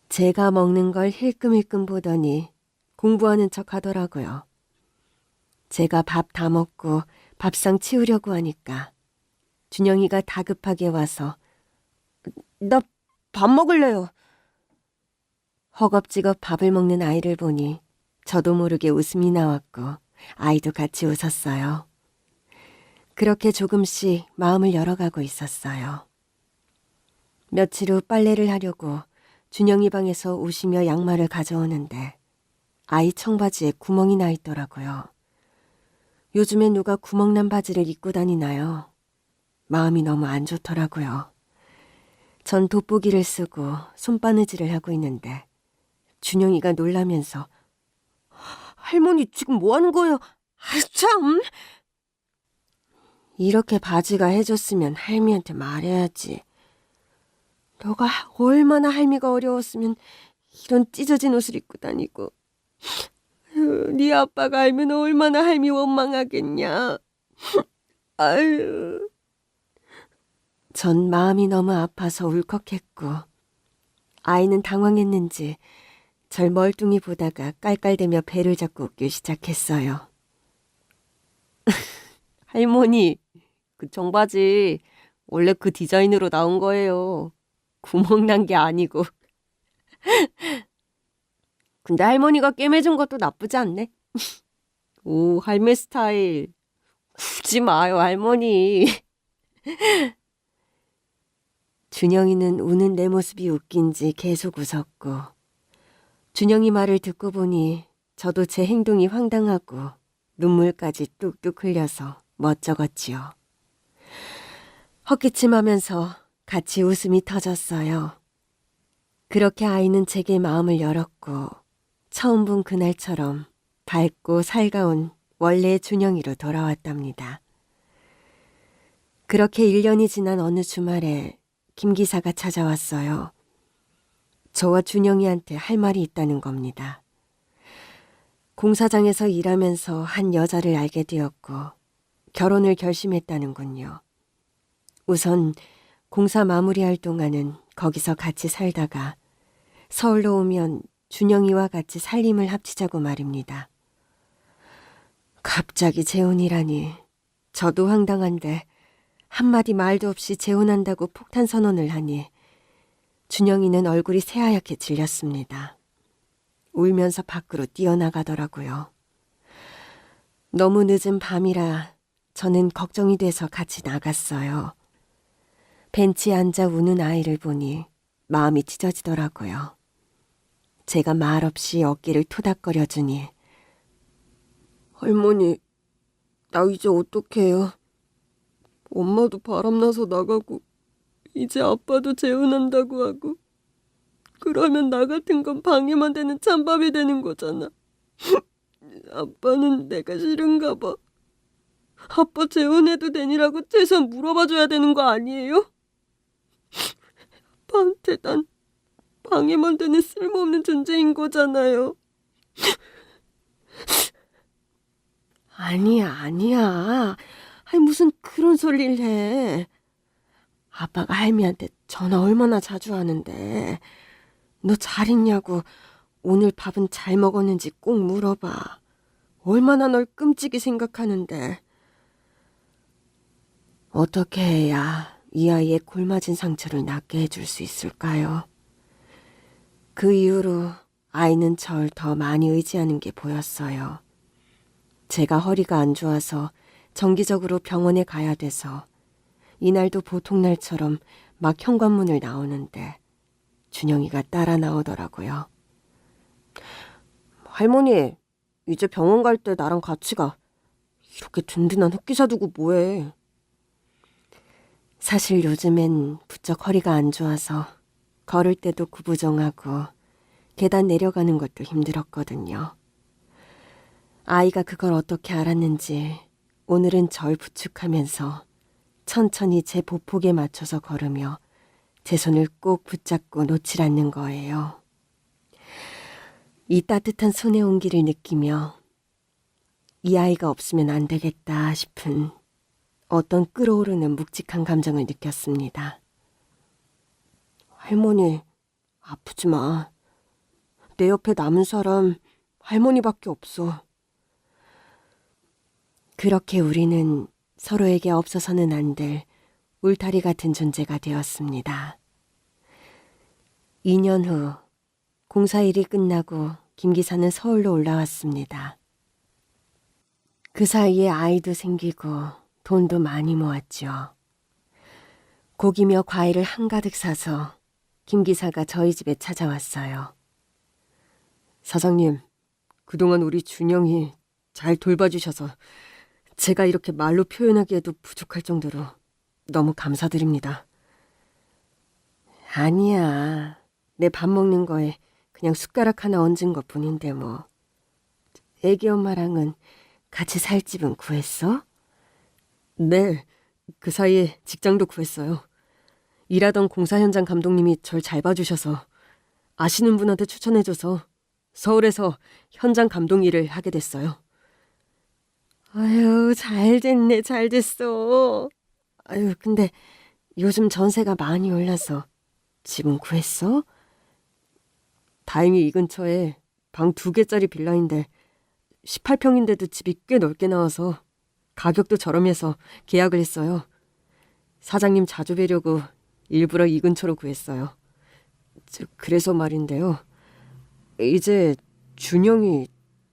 제가 먹는 걸 힐끔힐끔 보더니 공부하는 척 하더라고요. 제가 밥 다 먹고 밥상 치우려고 하니까 준영이가 다급하게 와서 나 밥 먹을래요. 허겁지겁 밥을 먹는 아이를 보니 저도 모르게 웃음이 나왔고 아이도 같이 웃었어요. 그렇게 조금씩 마음을 열어가고 있었어요. 며칠 후 빨래를 하려고 준영이 방에서 우시며 양말을 가져오는데 아이 청바지에 구멍이 나 있더라고요. 요즘엔 누가 구멍난 바지를 입고 다니나요? 마음이 너무 안 좋더라고요. 전 돋보기를 쓰고 손바느질을 하고 있는데 준영이가 놀라면서 할머니 지금 뭐 하는 거예요? 아 참! 이렇게 바지가 해줬으면 할미한테 말해야지. 너가 얼마나 할미가 어려웠으면 이런 찢어진 옷을 입고 다니고. 네 아빠가 알면 얼마나 할미 원망하겠냐. 아유. 전 마음이 너무 아파서 울컥했고 아이는 당황했는지 절 멀뚱히 보다가 깔깔대며 배를 잡고 웃기 시작했어요. 할머니, 그 청바지 원래 그 디자인으로 나온 거예요. 구멍 난 게 아니고. 근데 할머니가 꿰매준 것도 나쁘지 않네. 오, 할매 스타일. 굳지 마요, 할머니. 준영이는 우는 내 모습이 웃긴지 계속 웃었고 준영이 말을 듣고 보니 저도 제 행동이 황당하고 눈물까지 뚝뚝 흘려서 멋쩍었지요. 헛기침하면서 같이 웃음이 터졌어요. 그렇게 아이는 제게 마음을 열었고 처음 본 그날처럼 밝고 살가운 원래의 준영이로 돌아왔답니다. 그렇게 1년이 지난 어느 주말에 김 기사가 찾아왔어요. 저와 준영이한테 할 말이 있다는 겁니다. 공사장에서 일하면서 한 여자를 알게 되었고 결혼을 결심했다는군요. 우선 공사 마무리할 동안은 거기서 같이 살다가 서울로 오면 준영이와 같이 살림을 합치자고 말입니다. 갑자기 재혼이라니 저도 황당한데 한마디 말도 없이 재혼한다고 폭탄 선언을 하니 준영이는 얼굴이 새하얗게 질렸습니다. 울면서 밖으로 뛰어나가더라고요. 너무 늦은 밤이라 저는 걱정이 돼서 같이 나갔어요. 벤치에 앉아 우는 아이를 보니 마음이 찢어지더라고요. 제가 말없이 어깨를 토닥거려주니 할머니, 나 이제 어떡해요? 엄마도 바람나서 나가고 이제 아빠도 재혼한다고 하고 그러면 나 같은 건 방해만 되는 찬밥이 되는 거잖아. 아빠는 내가 싫은가 봐. 아빠 재혼해도 되니라고 최소한 물어봐줘야 되는 거 아니에요? 아빠한테 난 방해만 되는 쓸모없는 존재인 거잖아요. 아니야. 아니 무슨 그런 소리를 해. 아빠가 할미한테 전화 얼마나 자주 하는데 너 잘 있냐고 오늘 밥은 잘 먹었는지 꼭 물어봐. 얼마나 널 끔찍이 생각하는데. 어떻게 해야 이 아이의 골맞은 상처를 낫게 해줄 수 있을까요? 그 이후로 아이는 절 더 많이 의지하는 게 보였어요. 제가 허리가 안 좋아서 정기적으로 병원에 가야 돼서 이날도 보통 날처럼 막 현관문을 나오는데 준영이가 따라 나오더라고요. 할머니, 이제 병원 갈 때 나랑 같이 가. 이렇게 든든한 흑기사 두고 뭐해. 사실 요즘엔 부쩍 허리가 안 좋아서 걸을 때도 구부정하고 계단 내려가는 것도 힘들었거든요. 아이가 그걸 어떻게 알았는지 오늘은 절 부축하면서 천천히 제 보폭에 맞춰서 걸으며 제 손을 꼭 붙잡고 놓질 않는 거예요. 이 따뜻한 손의 온기를 느끼며 이 아이가 없으면 안 되겠다 싶은 어떤 끓어오르는 묵직한 감정을 느꼈습니다. 할머니, 아프지 마. 내 옆에 남은 사람 할머니밖에 없어. 그렇게 우리는 서로에게 없어서는 안 될 울타리 같은 존재가 되었습니다. 2년 후 공사일이 끝나고 김 기사는 서울로 올라왔습니다. 그 사이에 아이도 생기고 돈도 많이 모았죠. 고기며 과일을 한가득 사서 김 기사가 저희 집에 찾아왔어요. 사장님, 그동안 우리 준영이 잘 돌봐주셔서 제가 이렇게 말로 표현하기에도 부족할 정도로 너무 감사드립니다. 아니야. 내 밥 먹는 거에 그냥 숟가락 하나 얹은 것 뿐인데 뭐. 애기 엄마랑은 같이 살 집은 구했어? 네, 그 사이에 직장도 구했어요. 일하던 공사 현장 감독님이 절 잘 봐주셔서 아시는 분한테 추천해줘서 서울에서 현장 감독 일을 하게 됐어요. 아유, 잘 됐네, 잘 됐어. 아유, 근데 요즘 전세가 많이 올라서 집은 구했어? 다행히 이 근처에 방 2개짜리 빌라인데 18평인데도 집이 꽤 넓게 나와서 가격도 저렴해서 계약을 했어요. 사장님 자주 뵈려고 일부러 이 근처로 구했어요. 그래서 말인데요. 이제 준영이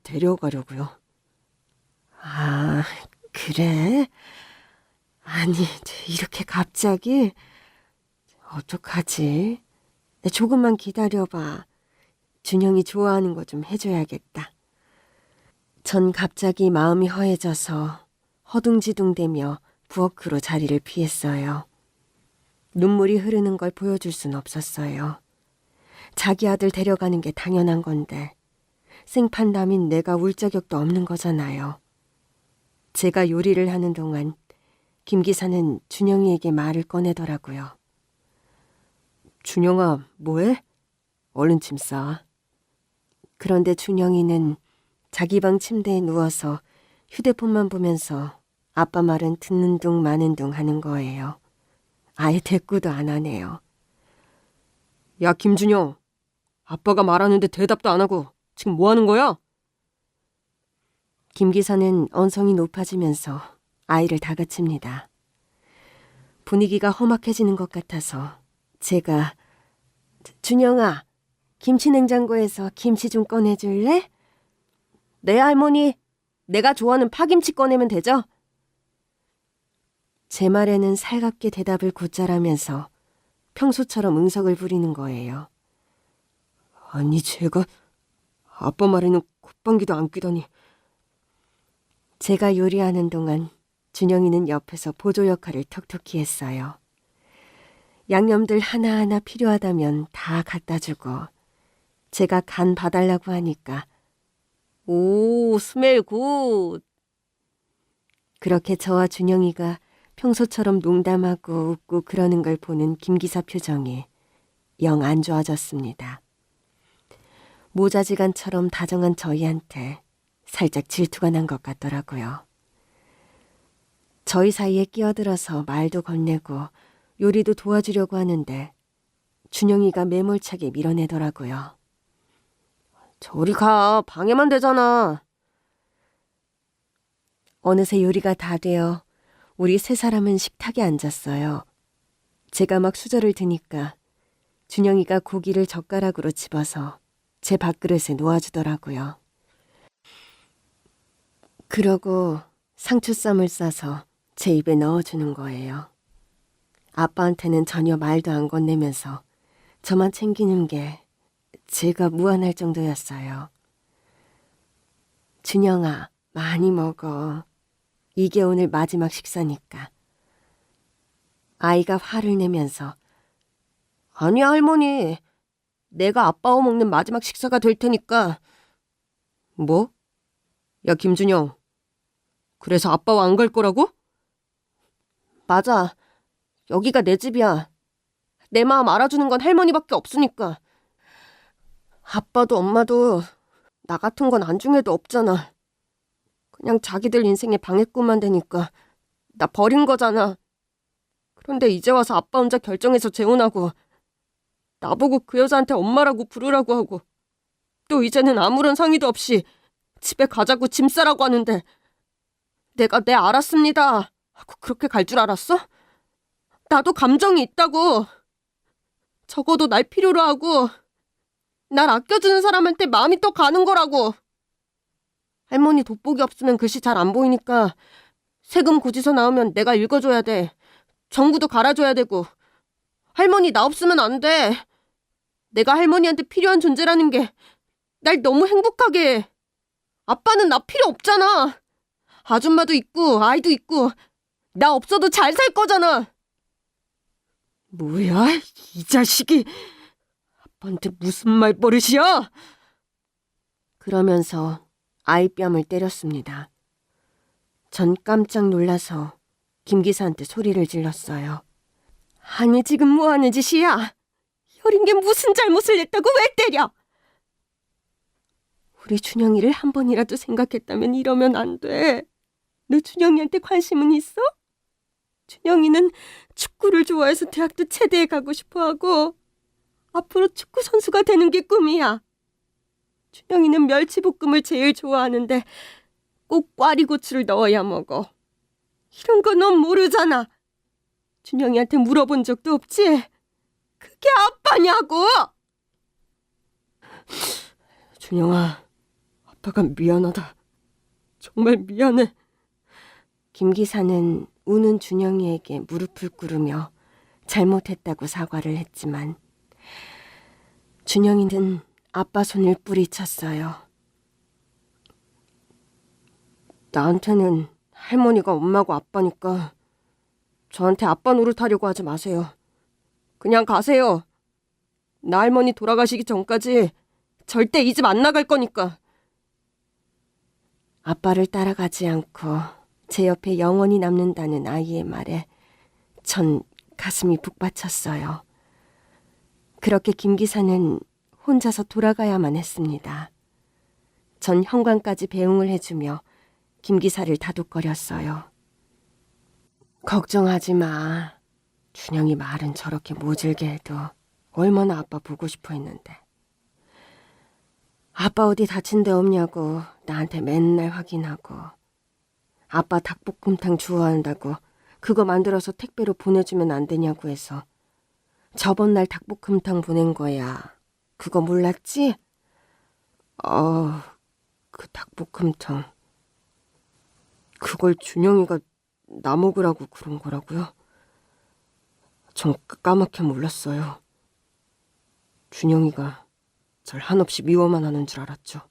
데려가려고요. 아, 그래? 아니, 이렇게 갑자기? 어떡하지? 조금만 기다려봐. 준영이 좋아하는 거 좀 해줘야겠다. 전 갑자기 마음이 허해져서 허둥지둥대며 부엌으로 자리를 피했어요. 눈물이 흐르는 걸 보여줄 순 없었어요. 자기 아들 데려가는 게 당연한 건데 생판남인 내가 울 자격도 없는 거잖아요. 제가 요리를 하는 동안 김 기사는 준영이에게 말을 꺼내더라고요. 준영아, 뭐해? 얼른 짐 싸. 그런데 준영이는 자기 방 침대에 누워서 휴대폰만 보면서 아빠 말은 듣는 둥 마는 둥 하는 거예요. 아예 대꾸도 안 하네요. 야, 김준영. 아빠가 말하는데 대답도 안 하고 지금 뭐 하는 거야? 김 기사는 언성이 높아지면서 아이를 다그칩니다. 분위기가 험악해지는 것 같아서 제가 준영아, 김치 냉장고에서 김치 좀 꺼내줄래? 네, 할머니. 내가 좋아하는 파김치 꺼내면 되죠? 제 말에는 살갑게 대답을 곧잘하면서 평소처럼 응석을 부리는 거예요. 아니, 제가 아빠 말에는 콧방귀도 안 뀌더니. 제가 요리하는 동안 준영이는 옆에서 보조 역할을 톡톡히 했어요. 양념들 하나하나 필요하다면 다 갖다 주고 제가 간 봐달라고 하니까 오, 스멜 굿. 그렇게 저와 준영이가 평소처럼 농담하고 웃고 그러는 걸 보는 김 기사 표정이 영 안 좋아졌습니다. 모자지간처럼 다정한 저희한테 살짝 질투가 난 것 같더라고요. 저희 사이에 끼어들어서 말도 건네고 요리도 도와주려고 하는데 준영이가 매몰차게 밀어내더라고요. 저리 가. 방해만 되잖아. 어느새 요리가 다 되어 우리 3사람은 식탁에 앉았어요. 제가 막 수저를 드니까 준영이가 고기를 젓가락으로 집어서 제 밥그릇에 놓아주더라고요. 그러고 상추쌈을 싸서 제 입에 넣어주는 거예요. 아빠한테는 전혀 말도 안 건네면서 저만 챙기는 게 제가 무안할 정도였어요. 준영아, 많이 먹어. 이게 오늘 마지막 식사니까. 아이가 화를 내면서 아니야, 할머니. 내가 아빠와 먹는 마지막 식사가 될 테니까. 뭐? 야, 김준영. 그래서 아빠와 안 갈 거라고? 맞아. 여기가 내 집이야. 내 마음 알아주는 건 할머니밖에 없으니까. 아빠도 엄마도 나 같은 건 안중에도 없잖아. 그냥 자기들 인생에 방해꾼만 되니까 나 버린 거잖아. 그런데 이제 와서 아빠 혼자 결정해서 재혼하고 나보고 그 여자한테 엄마라고 부르라고 하고 또 이제는 아무런 상의도 없이 집에 가자고 짐 싸라고 하는데 내가 네 알았습니다 하고 그렇게 갈 줄 알았어? 나도 감정이 있다고. 적어도 날 필요로 하고 날 아껴주는 사람한테 마음이 또 가는 거라고. 할머니 돋보기 없으면 글씨 잘 안 보이니까 세금 고지서 나오면 내가 읽어줘야 돼. 전구도 갈아줘야 되고. 할머니 나 없으면 안 돼. 내가 할머니한테 필요한 존재라는 게 날 너무 행복하게 해. 아빠는 나 필요 없잖아. 아줌마도 있고 아이도 있고 나 없어도 잘 살 거잖아. 뭐야? 이 자식이 아빠한테 무슨 말버릇이야? 그러면서 아이 뺨을 때렸습니다. 전 깜짝 놀라서 김 기사한테 소리를 질렀어요. 아니 지금 뭐 하는 짓이야? 어린 게 무슨 잘못을 했다고 왜 때려? 우리 준영이를 한 번이라도 생각했다면 이러면 안 돼. 너 준영이한테 관심은 있어? 준영이는 축구를 좋아해서 대학도 체대에 가고 싶어하고 앞으로 축구 선수가 되는 게 꿈이야. 준영이는 멸치볶음을 제일 좋아하는데 꼭 꽈리고추를 넣어야 먹어. 이런 거 넌 모르잖아. 준영이한테 물어본 적도 없지? 그게 아빠냐고! 준영아, 아빠가 미안하다. 정말 미안해. 김 기사는 우는 준영이에게 무릎을 꿇으며 잘못했다고 사과를 했지만 준영이는 아빠 손을 뿌리쳤어요. 나한테는 할머니가 엄마고 아빠니까 저한테 아빠 노릇하려고 하지 마세요. 그냥 가세요. 나 할머니 돌아가시기 전까지 절대 이 집 안 나갈 거니까. 아빠를 따라가지 않고 제 옆에 영원히 남는다는 아이의 말에 전 가슴이 북받쳤어요. 그렇게 김 기사는 혼자서 돌아가야만 했습니다. 전 현관까지 배웅을 해주며 김 기사를 다독거렸어요. 걱정하지 마. 준영이 말은 저렇게 모질게 해도 얼마나 아빠 보고 싶어 했는데. 아빠 어디 다친 데 없냐고 나한테 맨날 확인하고 아빠 닭볶음탕 좋아한다고 그거 만들어서 택배로 보내주면 안 되냐고 해서 저번 날 닭볶음탕 보낸 거야. 그거 몰랐지? 그 닭볶음탕. 그걸 준영이가 나 먹으라고 그런 거라고요? 전 까맣게 몰랐어요. 준영이가 절 한없이 미워만 하는 줄 알았죠.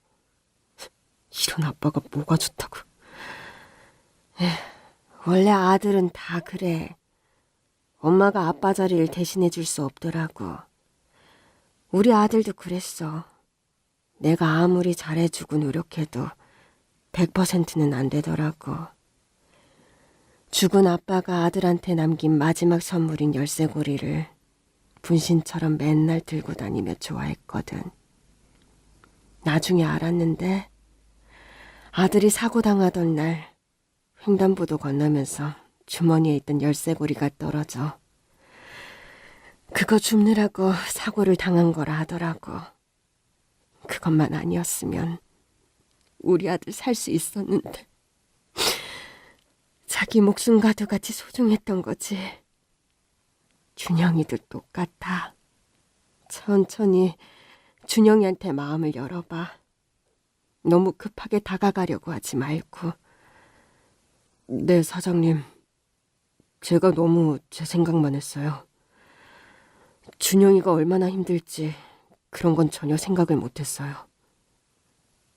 이런 아빠가 뭐가 좋다고. 원래 아들은 다 그래. 엄마가 아빠 자리를 대신해 줄 수 없더라고. 우리 아들도 그랬어. 내가 아무리 잘해주고 노력해도 100%는 안 되더라고. 죽은 아빠가 아들한테 남긴 마지막 선물인 열쇠고리를 분신처럼 맨날 들고 다니며 좋아했거든. 나중에 알았는데 아들이 사고 당하던 날 횡단보도 건너면서 주머니에 있던 열쇠고리가 떨어져 그거 줍느라고 사고를 당한 거라 하더라고. 그것만 아니었으면 우리 아들 살 수 있었는데 자기 목숨과도 같이 소중했던 거지. 준영이도 똑같아. 천천히 준영이한테 마음을 열어봐. 너무 급하게 다가가려고 하지 말고. 네, 사장님. 제가 너무 제 생각만 했어요. 준영이가 얼마나 힘들지 그런 건 전혀 생각을 못했어요.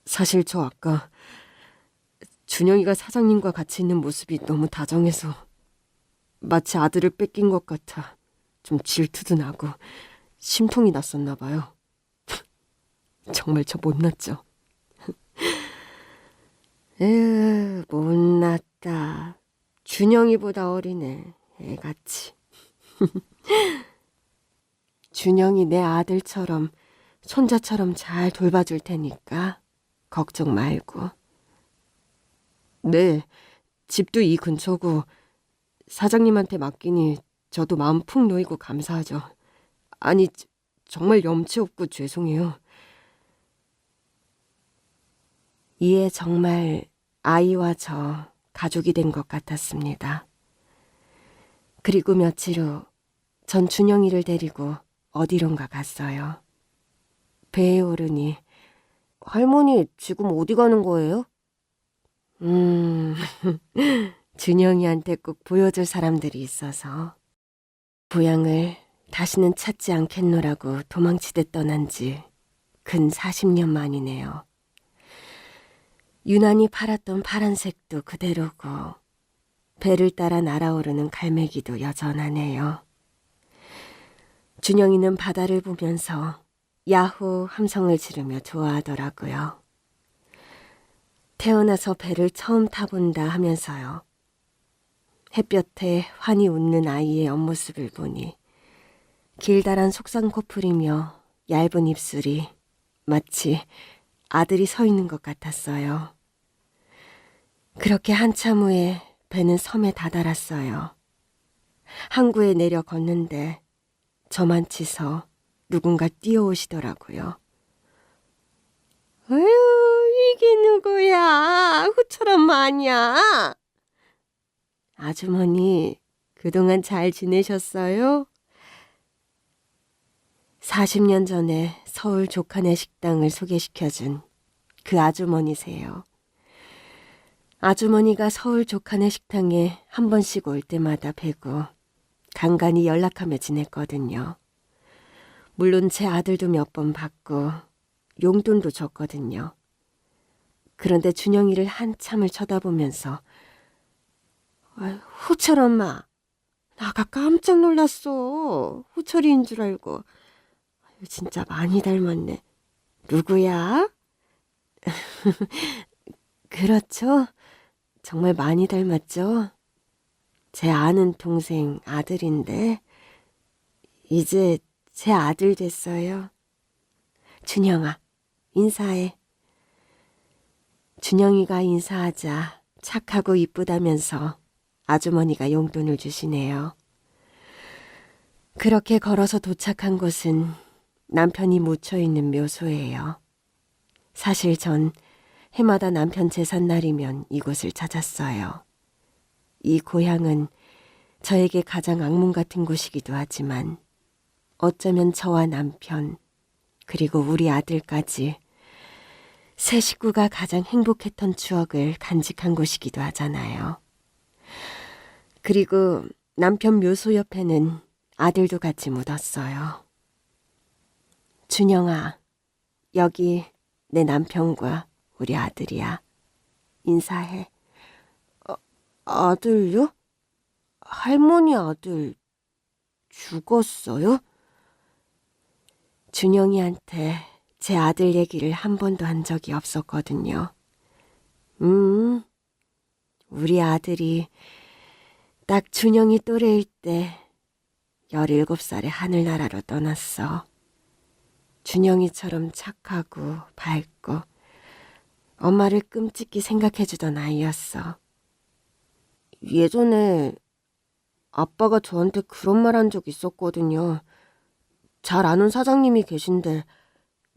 사실 저 아까 준영이가 사장님과 같이 있는 모습이 너무 다정해서 마치 아들을 뺏긴 것 같아 좀 질투도 나고 심통이 났었나 봐요. 정말 저 못났죠. 에휴, 못났다. 준영이보다 어리네, 애같이. 준영이 내 아들처럼 손자처럼 잘 돌봐줄 테니까 걱정 말고. 네, 집도 이 근처고 사장님한테 맡기니 저도 마음 푹 놓이고 감사하죠. 아니, 정말 염치 없고 죄송해요. 이에 정말 아이와 저 가족이 된 것 같았습니다. 그리고 며칠 후 전 준영이를 데리고 어디론가 갔어요. 배에 오르니 할머니 지금 어디 가는 거예요? 준영이한테 꼭 보여줄 사람들이 있어서 고향을 다시는 찾지 않겠노라고 도망치듯 떠난 지 근 40년 만이네요. 유난히 팔았던 파란색도 그대로고 배를 따라 날아오르는 갈매기도 여전하네요. 준영이는 바다를 보면서 야호 함성을 지르며 좋아하더라고요. 태어나서 배를 처음 타본다 하면서요. 햇볕에 환히 웃는 아이의 옆모습을 보니 길다란 속쌍코풀이며 얇은 입술이 마치 아들이 서 있는 것 같았어요. 그렇게 한참 후에 배는 섬에 다다랐어요. 항구에 내려 걷는데 저만 치서 누군가 뛰어오시더라고요. 어휴, 이게 누구야? 후처럼 마냐? 아주머니, 그동안 잘 지내셨어요? 40년 전에 서울 조카네 식당을 소개시켜준 그 아주머니세요. 아주머니가 서울 조카네 식당에 한 번씩 올 때마다 뵈고 간간히 연락하며 지냈거든요. 물론 제 아들도 몇 번 봤고 용돈도 줬거든요. 그런데 준영이를 한참을 쳐다보면서 후철 엄마, 나가 깜짝 놀랐어. 후철이인 줄 알고. 진짜 많이 닮았네. 누구야? 그렇죠. 정말 많이 닮았죠. 제 아는 동생 아들인데 이제 제 아들 됐어요. 준영아, 인사해. 준영이가 인사하자 착하고 이쁘다면서 아주머니가 용돈을 주시네요. 그렇게 걸어서 도착한 곳은 남편이 묻혀있는 묘소예요. 사실 전 해마다 남편 제삿날이면 이곳을 찾았어요. 이 고향은 저에게 가장 악몽 같은 곳이기도 하지만 어쩌면 저와 남편 그리고 우리 아들까지 세 식구가 가장 행복했던 추억을 간직한 곳이기도 하잖아요. 그리고 남편 묘소 옆에는 아들도 같이 묻었어요. 준영아, 여기 내 남편과 우리 아들이야. 인사해. 아들요? 할머니 아들 죽었어요? 준영이한테 제 아들 얘기를 한 번도 한 적이 없었거든요. 우리 아들이 딱 준영이 또래일 때 17살에 하늘나라로 떠났어. 준영이처럼 착하고 밝고 엄마를 끔찍히 생각해주던 아이였어. 예전에 아빠가 저한테 그런 말 한 적 있었거든요. 잘 아는 사장님이 계신데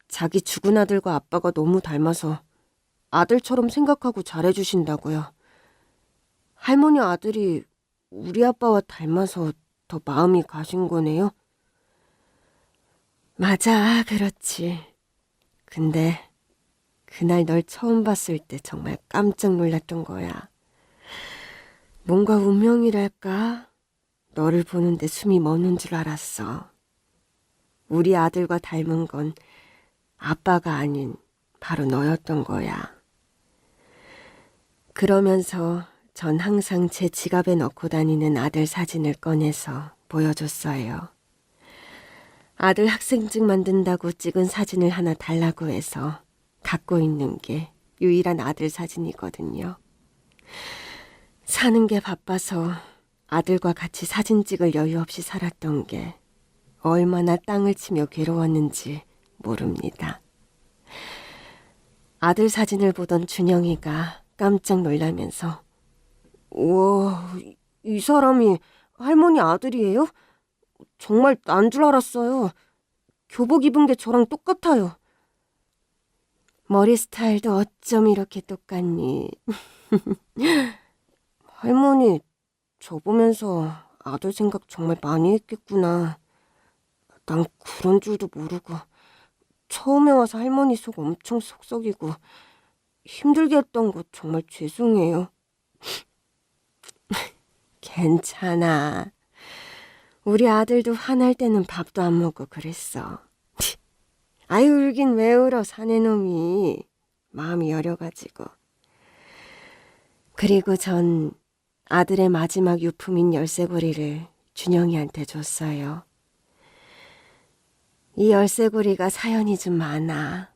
자기 죽은 아들과 아빠가 너무 닮아서 아들처럼 생각하고 잘해주신다고요. 할머니 아들이 우리 아빠와 닮아서 더 마음이 가신 거네요? 맞아, 그렇지. 근데 그날 널 처음 봤을 때 정말 깜짝 놀랐던 거야. 뭔가 운명이랄까? 너를 보는데 숨이 멎는 줄 알았어. 우리 아들과 닮은 건 아빠가 아닌 바로 너였던 거야. 그러면서 전 항상 제 지갑에 넣고 다니는 아들 사진을 꺼내서 보여줬어요. 아들 학생증 만든다고 찍은 사진을 하나 달라고 해서 갖고 있는 게 유일한 아들 사진이거든요. 사는 게 바빠서 아들과 같이 사진 찍을 여유 없이 살았던 게 얼마나 땅을 치며 괴로웠는지 모릅니다. 아들 사진을 보던 준영이가 깜짝 놀라면서 우와, 이 사람이 할머니 아들이에요? 정말 난 줄 알았어요. 교복 입은 게 저랑 똑같아요. 머리 스타일도 어쩜 이렇게 똑같니? 할머니, 저 보면서 아들 생각 정말 많이 했겠구나. 난 그런 줄도 모르고 처음에 와서 할머니 속 엄청 속썩이고 힘들게 했던 거 정말 죄송해요. 괜찮아. 우리 아들도 화날 때는 밥도 안 먹고 그랬어. 아유, 울긴 왜 울어, 사내놈이. 마음이 여려가지고. 그리고 전 아들의 마지막 유품인 열쇠고리를 준영이한테 줬어요. 이 열쇠고리가 사연이 좀 많아.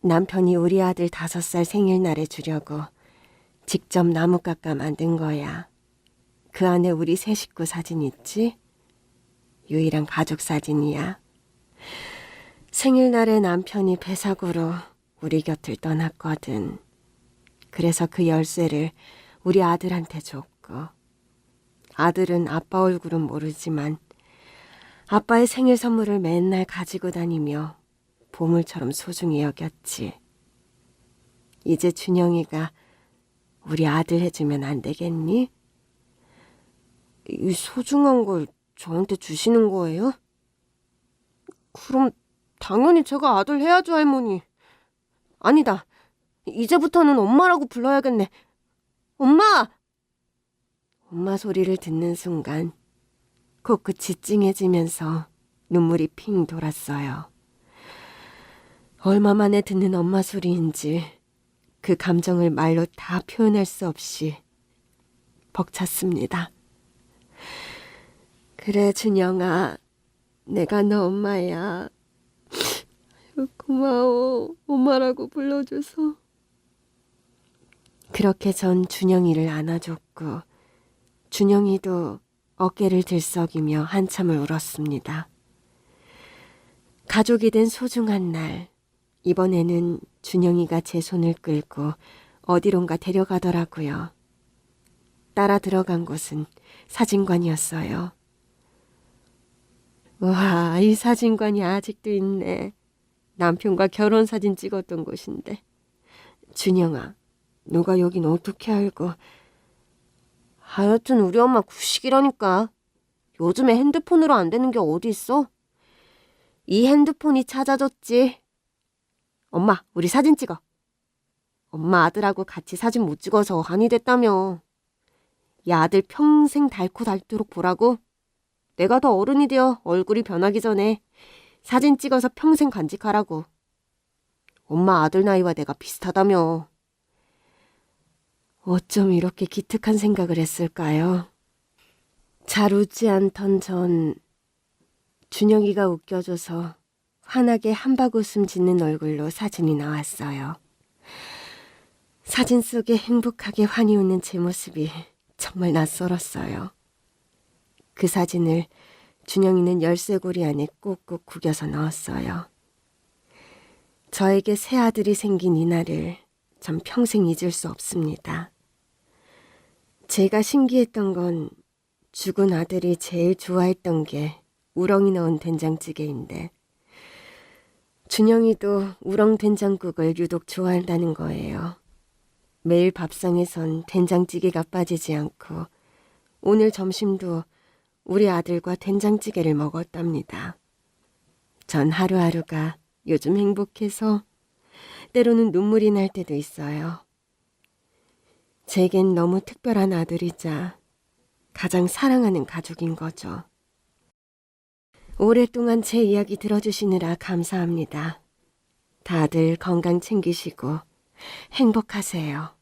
남편이 우리 아들 5살 생일날에 주려고 직접 나무 깎아 만든 거야. 그 안에 우리 세 식구 사진 있지? 유일한 가족 사진이야. 생일날에 남편이 배사구로 우리 곁을 떠났거든. 그래서 그 열쇠를 우리 아들한테 줬고, 아들은 아빠 얼굴은 모르지만 아빠의 생일 선물을 맨날 가지고 다니며 보물처럼 소중히 여겼지. 이제 준영이가 우리 아들 해주면 안 되겠니? 이 소중한 걸 저한테 주시는 거예요? 그럼 당연히 제가 아들 해야죠, 할머니. 아니다. 이제부터는 엄마라고 불러야겠네. 엄마! 엄마 소리를 듣는 순간 코끝이 찡해지면서 눈물이 핑 돌았어요. 얼마 만에 듣는 엄마 소리인지 그 감정을 말로 다 표현할 수 없이 벅찼습니다. 그래, 준영아. 내가 너 엄마야. 고마워. 엄마라고 불러줘서. 그렇게 전 준영이를 안아줬고 준영이도 어깨를 들썩이며 한참을 울었습니다. 가족이 된 소중한 날, 이번에는 준영이가 제 손을 끌고 어디론가 데려가더라고요. 따라 들어간 곳은 사진관이었어요. 와, 이 사진관이 아직도 있네. 남편과 결혼사진 찍었던 곳인데. 준영아, 너가 여긴 어떻게 알고. 하여튼 우리 엄마 구식이라니까. 요즘에 핸드폰으로 안 되는 게 어디 있어? 이 핸드폰이 찾아줬지. 엄마, 우리 사진 찍어. 엄마 아들하고 같이 사진 못 찍어서 한이 됐다며. 이 아들 평생 닳고 닳도록 보라고. 내가 더 어른이 되어 얼굴이 변하기 전에 사진 찍어서 평생 간직하라고. 엄마 아들 나이와 내가 비슷하다며. 어쩜 이렇게 기특한 생각을 했을까요? 잘 웃지 않던 전 준영이가 웃겨줘서 환하게 한바구음 짓는 얼굴로 사진이 나왔어요. 사진 속에 행복하게 환히 웃는 제 모습이 정말 낯설었어요. 그 사진을 준영이는 열쇠고리 안에 꾹꾹 구겨서 넣었어요. 저에게 새 아들이 생긴 이날을 전 평생 잊을 수 없습니다. 제가 신기했던 건 죽은 아들이 제일 좋아했던 게 우렁이 넣은 된장찌개인데 준영이도 우렁 된장국을 유독 좋아한다는 거예요. 매일 밥상에선 된장찌개가 빠지지 않고 오늘 점심도 우리 아들과 된장찌개를 먹었답니다. 전 하루하루가 요즘 행복해서 때로는 눈물이 날 때도 있어요. 제겐 너무 특별한 아들이자 가장 사랑하는 가족인 거죠. 오랫동안 제 이야기 들어주시느라 감사합니다. 다들 건강 챙기시고 행복하세요.